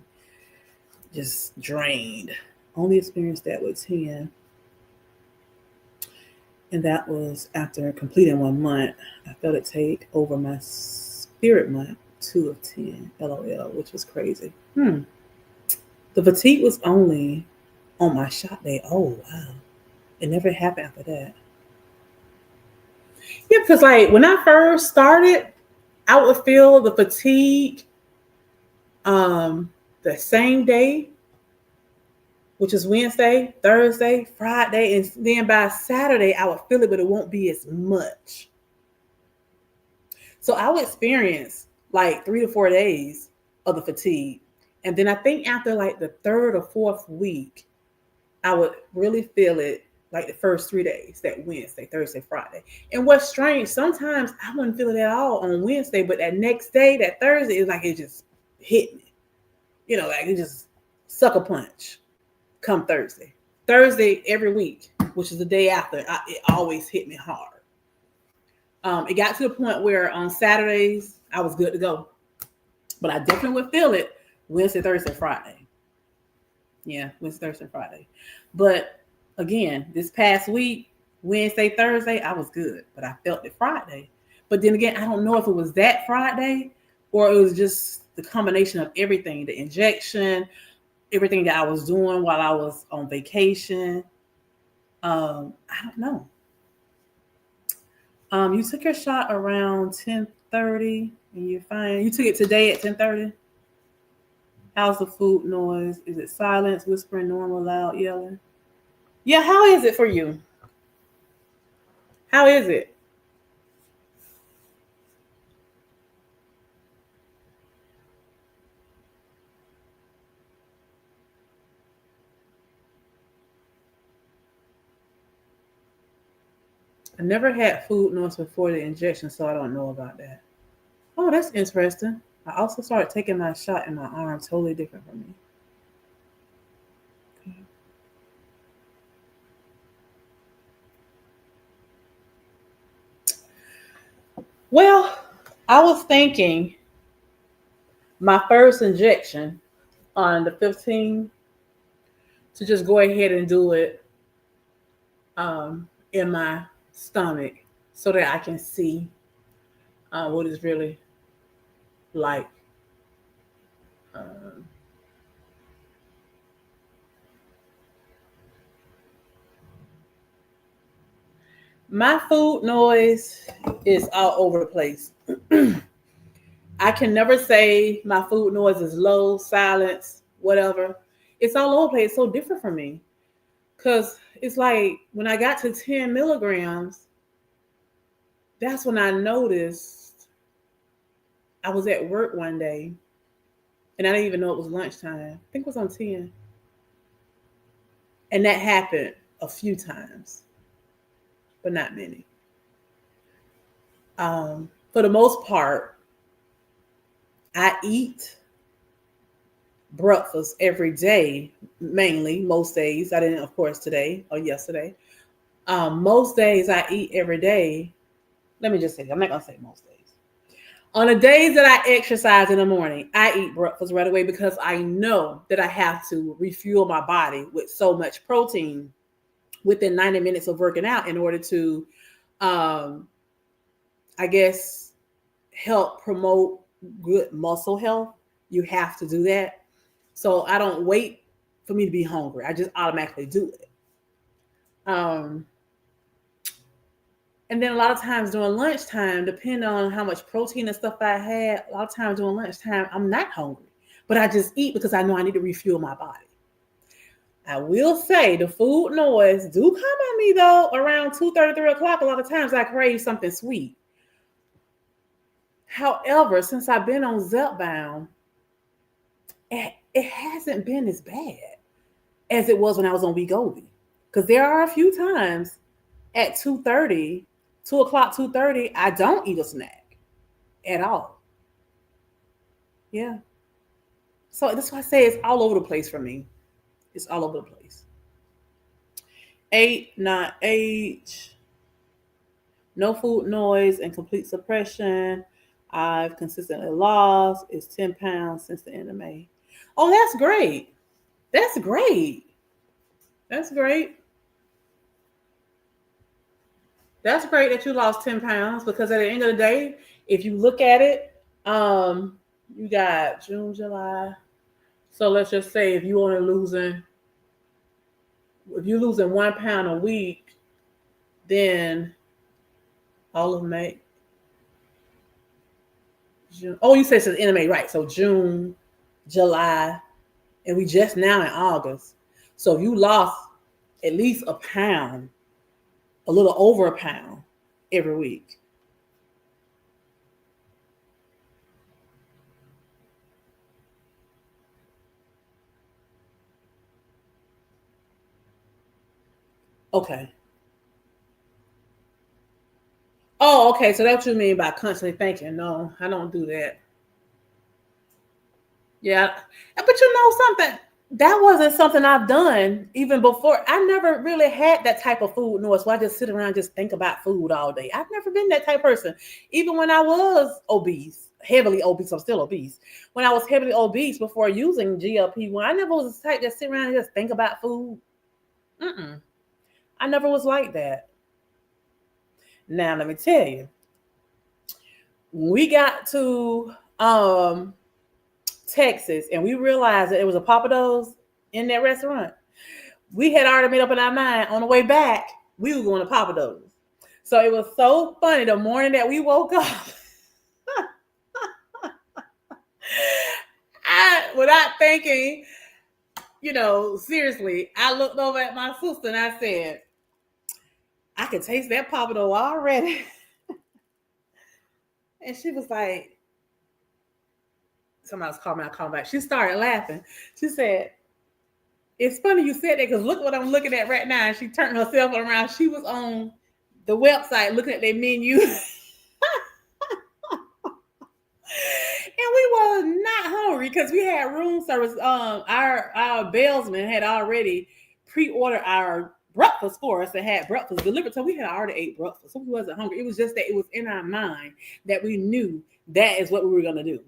Just drained. Only experienced that with 10. And that was after completing 1 month. I felt it take over my spirit month, 2 of 10. LOL, which was crazy. The fatigue was only on my shot day. Oh, wow. It never happened after that. Yeah, because like when I first started, I would feel the fatigue the same day, which is Wednesday, Thursday, Friday, and then by Saturday I would feel it, but it won't be as much. So I would experience like 3 to 4 days of the fatigue. And then I think after like the third or fourth week, I would really feel it like the first 3 days, that Wednesday, Thursday, Friday. And what's strange, sometimes I wouldn't feel it at all on Wednesday, but that next day, that Thursday, is like it just hit me. Like it just sucker punch come Thursday. Thursday every week, which is the day after, it always hit me hard. It got to the point where on Saturdays, I was good to go. But I definitely would feel it Wednesday, Thursday, Friday. Yeah, Wednesday, Thursday, Friday. But again, this past week, Wednesday, Thursday, I was good, but I felt it Friday. But then again, I don't know if it was that Friday or it was just the combination of everything, the injection, everything that I was doing while I was on vacation. I don't know. You took your shot around 10:30 and you're fine. You took it today at 10:30? How's the food noise? Is it silence, whispering, normal, loud, yelling? Yeah, how is it for you? How is it? I never had food noise before the injection, so I don't know about that. Oh, that's interesting. I also started taking my shot in my arm, totally different from me. Okay. Well, I was thinking my first injection on the 15th to just go ahead and do it in my stomach so that I can see what it's really like. Um, My food noise is all over the place. I can never say my food noise is low, silence, whatever. It's all over the place. It's so different from me. Because it's like when I got to 10 milligrams, that's when I noticed I was at work one day and I didn't even know it was lunchtime. I think it was on 10. And that happened a few times, but not many. For the most part, I eat breakfast every day, mainly, most days. I didn't, of course, today or yesterday. Most days I eat every day. Let me just say, I'm not going to say most days. On the days that I exercise in the morning, I eat breakfast right away because I know that I have to refuel my body with so much protein within 90 minutes of working out in order to, um, I guess, help promote good muscle health. You have to do that. So I don't wait for me to be hungry. I just automatically do it. Um, and then a lot of times during lunchtime, depending on how much protein and stuff I had, a lot of times during lunchtime, I'm not hungry. But I just eat because I know I need to refuel my body. I will say the food noise do come at me though around 2:30, 3 o'clock. A lot of times I crave something sweet. However, since I've been on zepbound, it hasn't been as bad as it was when I was on Wegovy. Because there are a few times at 2:30, 2 o'clock, 2:30, I don't eat a snack at all. Yeah. So that's why I say it's all over the place for me. It's all over the place. 8, not H, no food noise and complete suppression. I've consistently lost. It's 10 pounds since the end of May. Oh, that's great. That's great. That's great. That's great that you lost 10 pounds because at the end of the day, if you look at it, you got June, July. So let's just say if you're losing 1 pound a week, then all of May, June. Oh, you said it's the end of May, right? So June, July, and we just now in August. So if you lost at least a pound, a little over a pound every week. Okay. Oh, okay. So that's what you mean by constantly thinking. No, I don't do that. Yeah. But you know something? That wasn't something I've done even before. I never really had that type of food noise where I just sit around and just think about food all day. I've never been that type of person. Even when I was obese, heavily obese, I'm still obese. When I was heavily obese before using GLP-1, I never was the type that sit around and just think about food. Mm-mm. I never was like that. Now, let me tell you, when we got to Texas and we realized that it was a Papados in that restaurant, we had already made up in our mind on the way back, we were going to Papados. So it was so funny the morning that we woke up. Without thinking, seriously, I looked over at my sister and I said, I could taste that Papado already. And she was like, somebody was calling me, I called back. She started laughing. She said, it's funny you said that because look what I'm looking at right now. And she turned herself around. She was on the website looking at their menu. And we were not hungry because we had room service. Our bellsman had already pre-ordered our breakfast for us and had breakfast delivered. So we had already ate breakfast. So we wasn't hungry. It was just that it was in our mind that we knew that is what we were going to do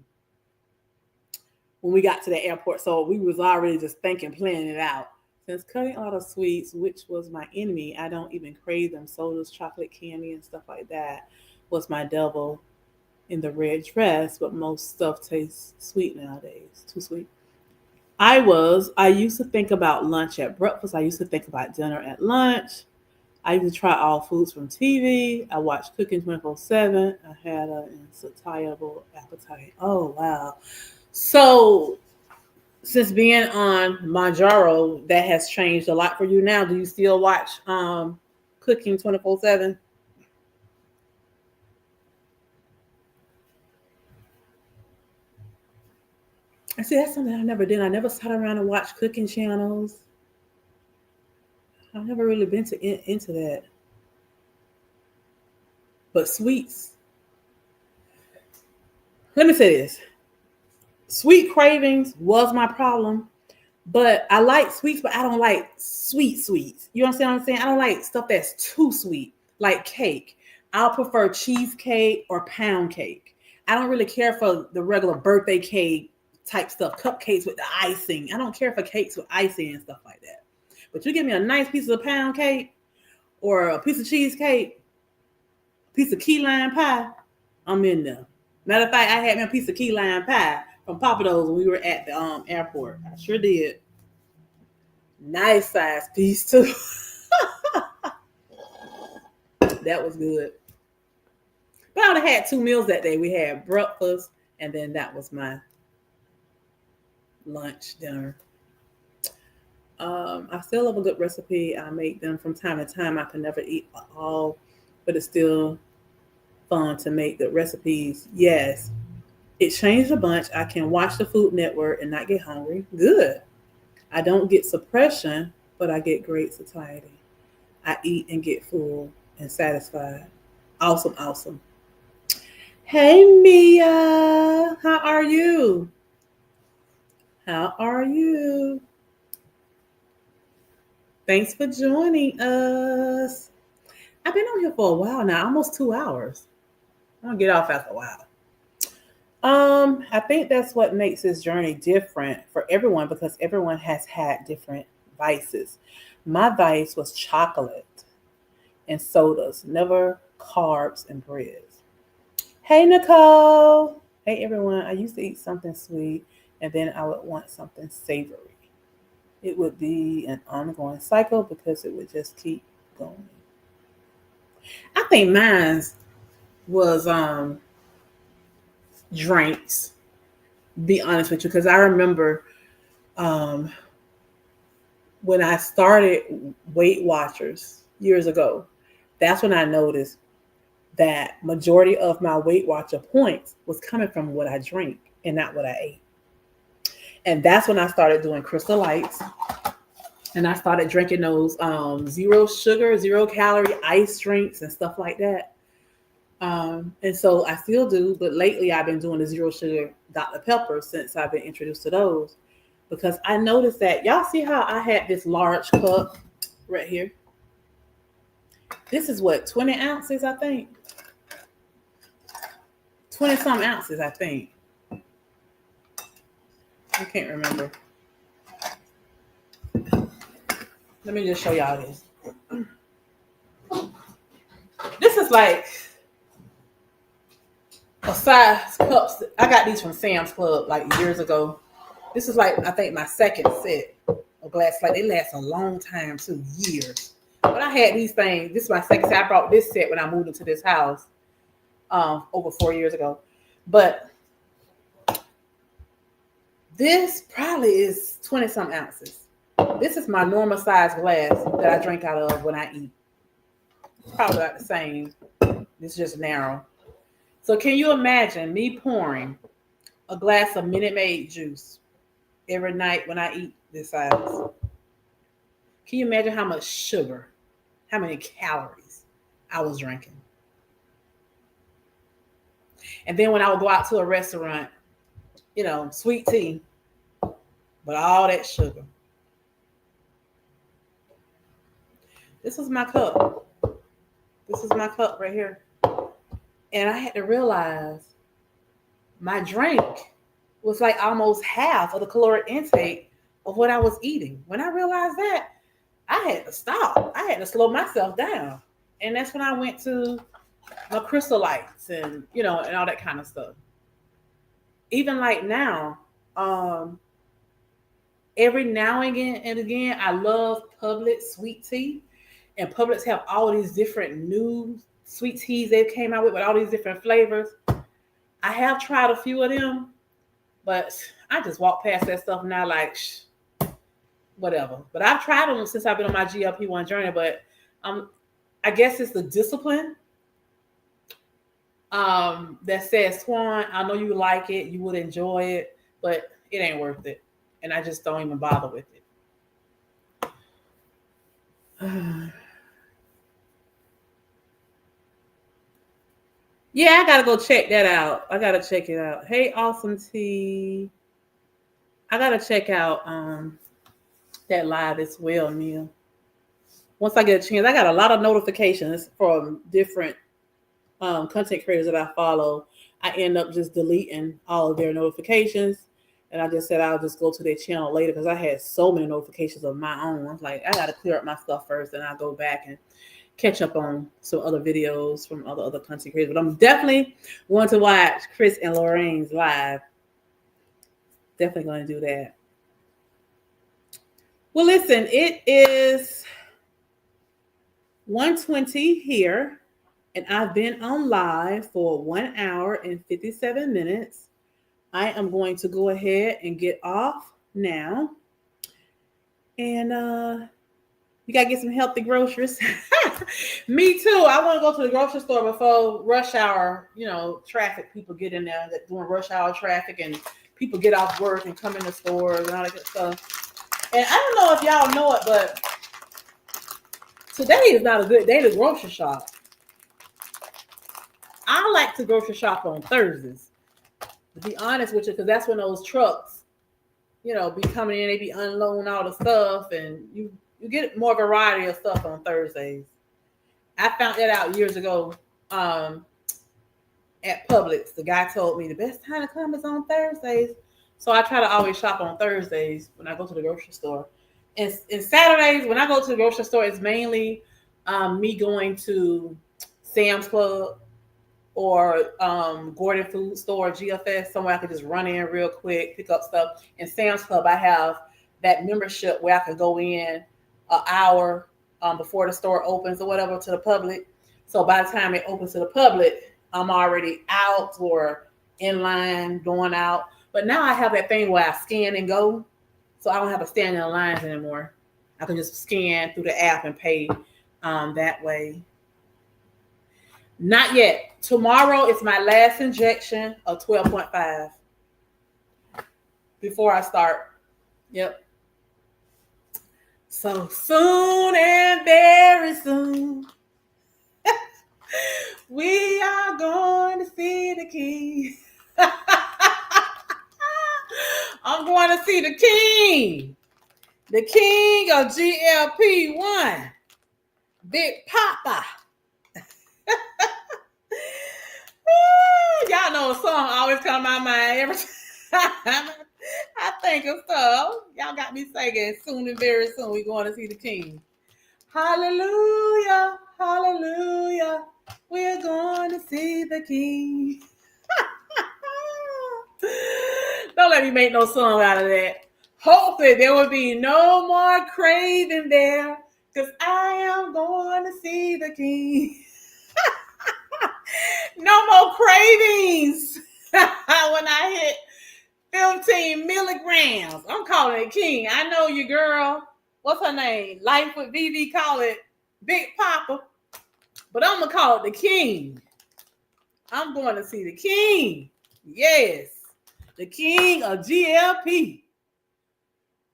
when we got to the airport. So we was already just thinking, planning it out. Since cutting all the sweets, which was my enemy, I don't even crave them. Sodas, chocolate candy, and stuff like that was my devil in the red dress, but most stuff tastes sweet nowadays. Too sweet. I used to think about lunch at breakfast. I used to think about dinner at lunch. I used to try all foods from TV. I watched Cooking 24/7. I had an insatiable appetite. Oh, wow. So, since being on Manjaro, that has changed a lot for you now. Do you still watch Cooking 24/7? I see that's something I never did. I never sat around and watched cooking channels. I've never really been into that. But sweets, let me say this. Sweet cravings was my problem, but I like sweets, but I don't like sweet sweets. You understand what I'm saying? I don't like stuff that's too sweet, like cake. I'll prefer cheesecake or pound cake. I don't really care for the regular birthday cake type stuff, cupcakes with the icing. I don't care for cakes with icing and stuff like that. But you give me a nice piece of pound cake or a piece of cheesecake, piece of key lime pie, I'm in there. Matter of fact, I had me a piece of key lime pie from Papa Do's when we were at the airport. I sure did. Nice size piece too. That was good. But I only had 2 meals that day. We had breakfast, and then that was my lunch, dinner. I still love a good recipe. I make them from time to time. I can never eat all, but it's still fun to make good recipes. Yes, it changed a bunch. I can watch the Food Network and not get hungry. Good. I don't get suppression, but I get great satiety. I eat and get full and satisfied. Awesome, awesome. Hey, Mia. How are you? How are you? Thanks for joining us. I've been on here for a while now, almost 2 hours. I'll get off after a while. I think that's what makes this journey different for everyone because everyone has had different vices. My vice was chocolate and sodas, never carbs and breads. Hey, Nicole. Hey, everyone. I used to eat something sweet and then I would want something savory. It would be an ongoing cycle because it would just keep going. I think mine was drinks, be honest with you, because I remember um, when I started Weight Watchers years ago, that's when I noticed that majority of my Weight Watcher points was coming from what I drink and not what I ate. And that's when I started doing Crystal Lights and I started drinking those zero sugar, 0 calorie ice drinks and stuff like that. And so I still do, but lately I've been doing the zero sugar Dr. Pepper since I've been introduced to those because I noticed that y'all see how I had this large cup right here. This is what 20 ounces, I think. 20 some ounces, I think. I can't remember. Let me just show y'all this. This is like a size cups. I got these from Sam's Club like years ago. This is like I think my second set of glass slide. They last a long time too, years. But I had these things. This is my second set. I brought this set when I moved into this house over 4 years ago. But this probably is 20 some ounces. This is my normal size glass that I drink out of when I eat. It's probably about the same. It's just narrow. So can you imagine me pouring a glass of Minute Maid juice every night when I eat this size? Can you imagine how much sugar, how many calories I was drinking? And then when I would go out to a restaurant, sweet tea, but all that sugar. This was my cup. This is my cup right here. And I had to realize my drink was like almost half of the caloric intake of what I was eating. When I realized that, I had to stop. I had to slow myself down. And that's when I went to my Crystal Lights and, and all that kind of stuff. Even like now, every now and again, I love Publix sweet tea. And Publix have all these different new sweet teas they came out with all these different flavors. I have tried a few of them, but I just walk past that stuff now like, whatever. But I've tried them since I've been on my GLP-1 journey, but I guess it's the discipline that says, Swan, I know you like it, you would enjoy it, but it ain't worth it. And I just don't even bother with it. Yeah, I gotta go check that out. I gotta check it out. Hey, Awesome T. I gotta check out that live as well, Neil. Once I get a chance, I got a lot of notifications from different content creators that I follow. I end up just deleting all of their notifications. And I just said I'll just go to their channel later because I had so many notifications of my own. I was like, I gotta clear up my stuff first, and I'll go back and catch up on some other videos from other content creators. But I'm definitely going to watch Chris and Lorraine's live. Definitely going to do that. Well, listen, it is 1:20 here, and I've been on live for 1 hour and 57 minutes. I am going to go ahead and get off now. And you got to get some healthy groceries. Me too. I want to go to the grocery store before rush hour, traffic. People get in there that doing rush hour traffic, and people get off work and come in the stores and all that good stuff. And I don't know if y'all know it, but today is not a good day to grocery shop. I like to grocery shop on Thursdays, to be honest with you, because that's when those trucks, be coming in, they be unloading all the stuff, and you get more variety of stuff on Thursdays. I found that out years ago at Publix. The guy told me the best time to come is on Thursdays. So I try to always shop on Thursdays when I go to the grocery store. And Saturdays, when I go to the grocery store, it's mainly me going to Sam's Club or Gordon Food Store, GFS, somewhere I could just run in real quick, pick up stuff. In Sam's Club, I have that membership where I can go in an hour before the store opens or whatever to the public. So by the time it opens to the public, I'm already out or in line, going out. But now I have that thing where I scan and go. So I don't have to stand in the lines anymore. I can just scan through the app and pay that way. Not yet. Tomorrow is my last injection of 12.5 before I start. Yep. So soon and very soon, we are going to see the king. I'm going to see the king of GLP-1, Big Papa. Y'all know a song always come to my mind every time I think of stuff. Y'all got me singing soon and very soon we're going to see the king. Hallelujah, hallelujah, we're going to see the king. Don't let me make no song out of that. Hopefully there will be no more craving there, because I am going to see the king. No more cravings when I hit 15 milligrams. I'm calling it king. I know you, girl. What's her name? Life with Vivi call it Big Papa. But I'm going to call it the king. I'm going to see the king. Yes. The king of GLP.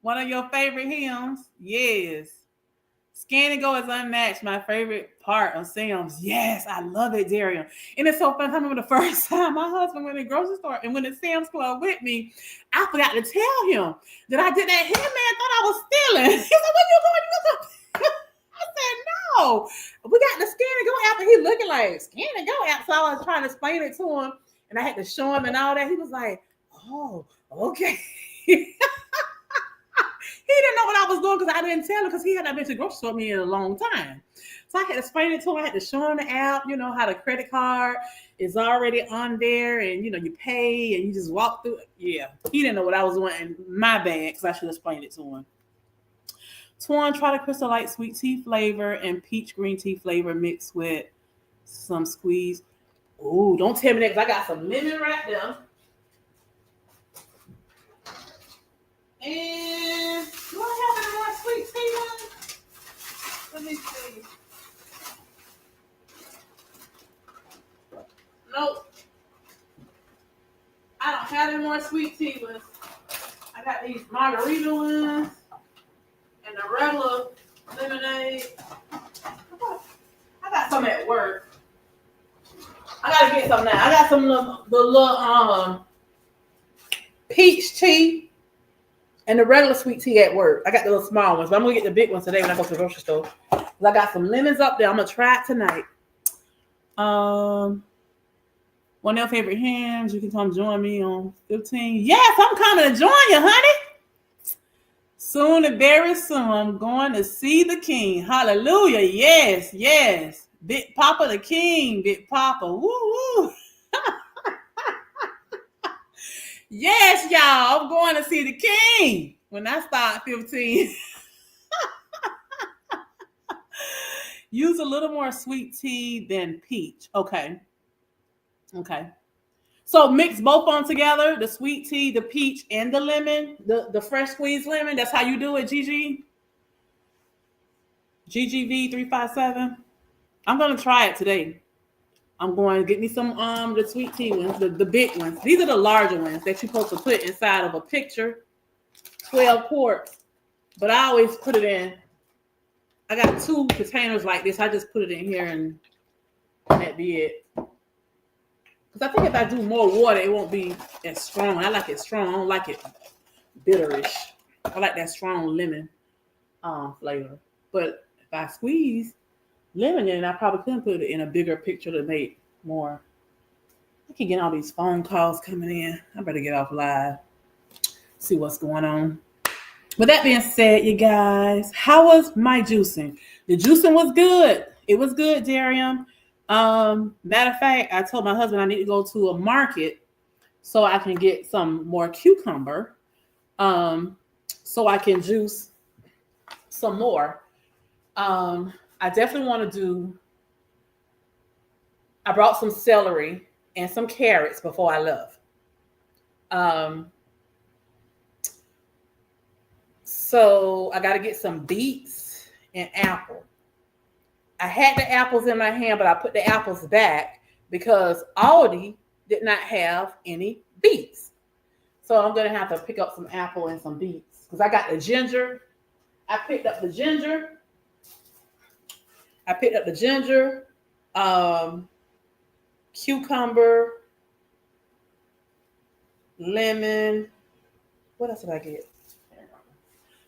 One of your favorite hymns? Yes. Scan and go is unmatched. My favorite part of Sam's. Yes, I love it, Darian. And it's so fun. I remember the first time my husband went to the grocery store and went to Sam's Club with me. I forgot to tell him that I did that. Him, man, thought I was stealing. He said, "Where you going?" I said, "No, we got the Scan and Go app." And he looking like Scan and Go app. So I was trying to explain it to him, and I had to show him and all that. He was like, "Oh, okay." He didn't know what I was doing because I didn't tell him, because he had not been to the grocery store with me in a long time. So I had to explain it to him. I had to show him the app, how the credit card is already on there, and you pay and you just walk through it. Yeah, he didn't know what I was doing, and my bad, because I should have explained it to him. Twan, try the Crystal Light sweet tea flavor and peach green tea flavor mixed with some squeeze. Ooh, don't tell me that because I got some lemon right there. And do I have any more sweet tea ones? Let me see. Nope. I don't have any more sweet tea ones. I got these margarita ones and the regular lemonade. I got some at work. I gotta get some now. I got some of the little peach tea and the regular sweet tea at work. I got the little small ones, but I'm gonna get the big ones today when I go to the grocery store. I got some lemons up there. I'm gonna try it tonight. One of your favorite hymns. You can come join me on 15. Yes, I'm coming to join you, honey. Soon and very soon, I'm going to see the King. Hallelujah. Yes, yes. Big Papa the King. Big Papa. Woo, woo. Yes, y'all. I'm going to see the King when I start 15. Use a little more sweet tea than peach. Okay. Okay. So mix both of them together, the sweet tea, the peach, and the lemon, the fresh squeezed lemon. That's how you do it, Gigi? GGV357. I'm going to try it today. I'm going to get me some the sweet tea ones, the big ones. These are the larger ones that you're supposed to put inside of a picture, 12 quarts. But I always put it in. I got 2 containers like this. I just put it in here and that'd be it. Because I think if I do more water, it won't be as strong. I like it strong. I don't like it bitterish. I like that strong lemon flavor. But if I squeeze lemon in, I probably couldn't put it in a bigger picture to make more. I keep getting all these phone calls coming in. I better get off live. See what's going on. With that being said, you guys, how was my juicing? The juicing was good. It was good, Darian. Matter of fact, I told my husband I need to go to a market so I can get some more cucumber, so I can juice some more. I definitely want to do. I brought some celery and some carrots before I left. So I got to get some beets and apple. I had the apples in my hand, but I put the apples back because Aldi did not have any beets. So I'm going to have to pick up some apple and some beets because I got the ginger. I picked up the ginger. Cucumber, lemon. What else did I get?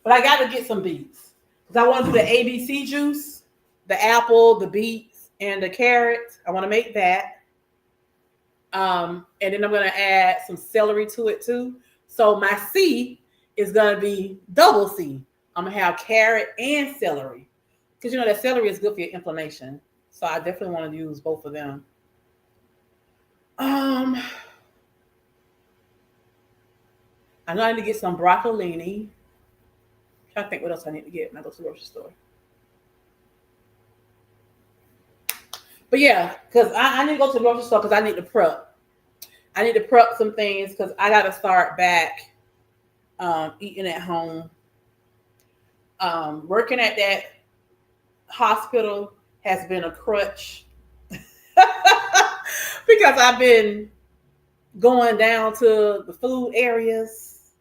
But I got to get some beets because I want to do the ABC juice. The apple, the beets, and the carrots. I want to make that. And then I'm going to add some celery to it too. So my C is going to be double C. I'm going to have carrot and celery. Because you know that celery is good for your inflammation. So I definitely want to use both of them. I know I need to get some broccolini. I'm trying to think what else I need to get when I go to the grocery store. But yeah, because I need to go to the grocery store because I need to prep. I need to prep some things because I got to start back eating at home. Working at that hospital has been a crutch because I've been going down to the food areas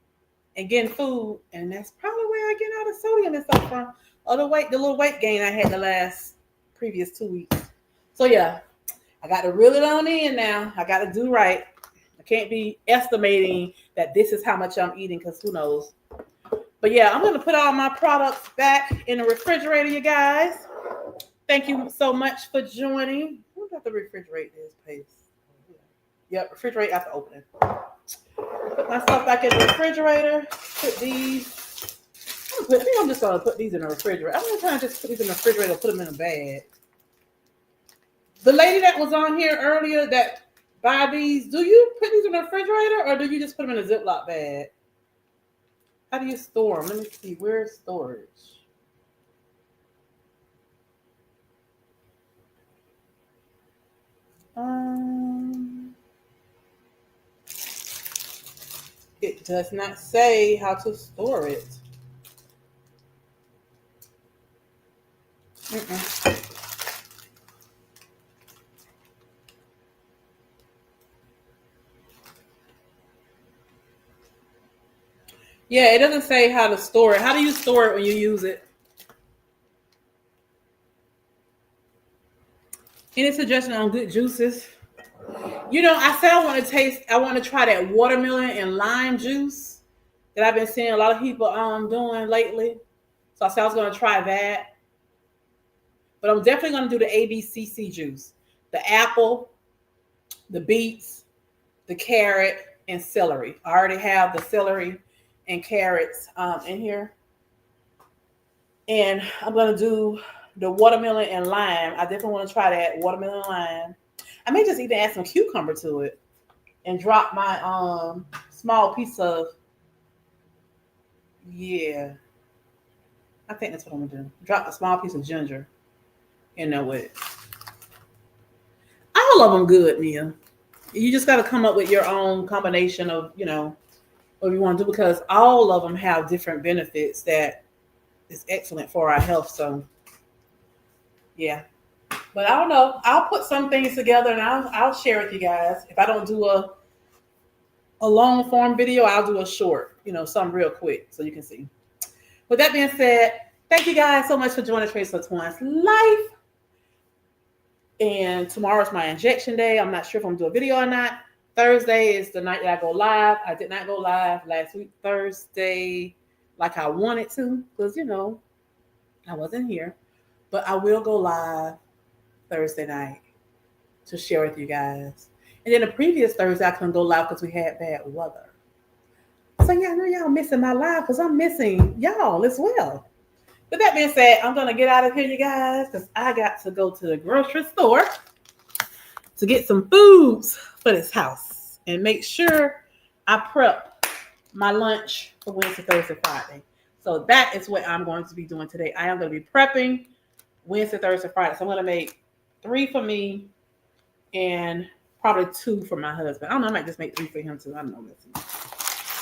and getting food, and that's probably where I get all the sodium and stuff from. Or the little weight gain I had the previous 2 weeks. So yeah, I got to reel it on in now. I got to do right. I can't be estimating that this is how much I'm eating because who knows. But yeah, I'm going to put all my products back in the refrigerator, you guys. Thank you so much for joining. We'll have to refrigerate this paste. Yep, refrigerate after opening. Put my stuff back in the refrigerator. Put these. I think I'm just going to put these in the refrigerator. I'm going to try and just put these in the refrigerator and put them in a bag. The lady that was on here earlier that buy these, do you put these in the refrigerator or do you just put them in a Ziploc bag? How do you store them? Let me see. Where's storage? It does not say how to store it. Mm-mm. Yeah, it doesn't say how to store it. How do you store it when you use it? Any suggestion on good juices? I said I want to try that watermelon and lime juice that I've been seeing a lot of people doing lately. So I said I was gonna try that. But I'm definitely gonna do the ABCC juice. The apple, the beets, the carrot, and celery. I already have the celery and carrots in here. And I'm gonna do the watermelon and lime. I definitely want to try that watermelon and lime. I may just even add some cucumber to it and drop my small piece of, yeah, I think that's what I'm gonna do. Drop a small piece of ginger in there with it. All of them good, Mia. You just got to come up with your own combination of, what you want to do, because all of them have different benefits that is excellent for our health. So, yeah. But I don't know. I'll put some things together and I'll share with you guys. If I don't do a long form video, I'll do a short, something real quick so you can see. With that being said, thank you guys so much for joining Trace of Twine's Life. And tomorrow's my injection day. I'm not sure if I'm going to do a video or not. Thursday is the night that I go live. I did not go live last week, Thursday, like I wanted to, because, I wasn't here. But I will go live Thursday night to share with you guys. And then the previous Thursday, I couldn't go live because we had bad weather. So, yeah, I know y'all missing my live because I'm missing y'all as well. With that being said, I'm going to get out of here, you guys, because I got to go to the grocery store to get some foods for this house and make sure I prep my lunch for Wednesday, Thursday, Friday. So that is what I'm going to be doing today. I am going to be prepping Wednesday, Thursday, Friday. So I'm going to make 3 for me and probably 2 for my husband. I don't know, I might just make 3 for him too. I don't know.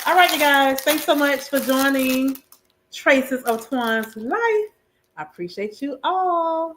All right, you guys. Thanks so much for joining Traces of Twine's Life. I appreciate you all.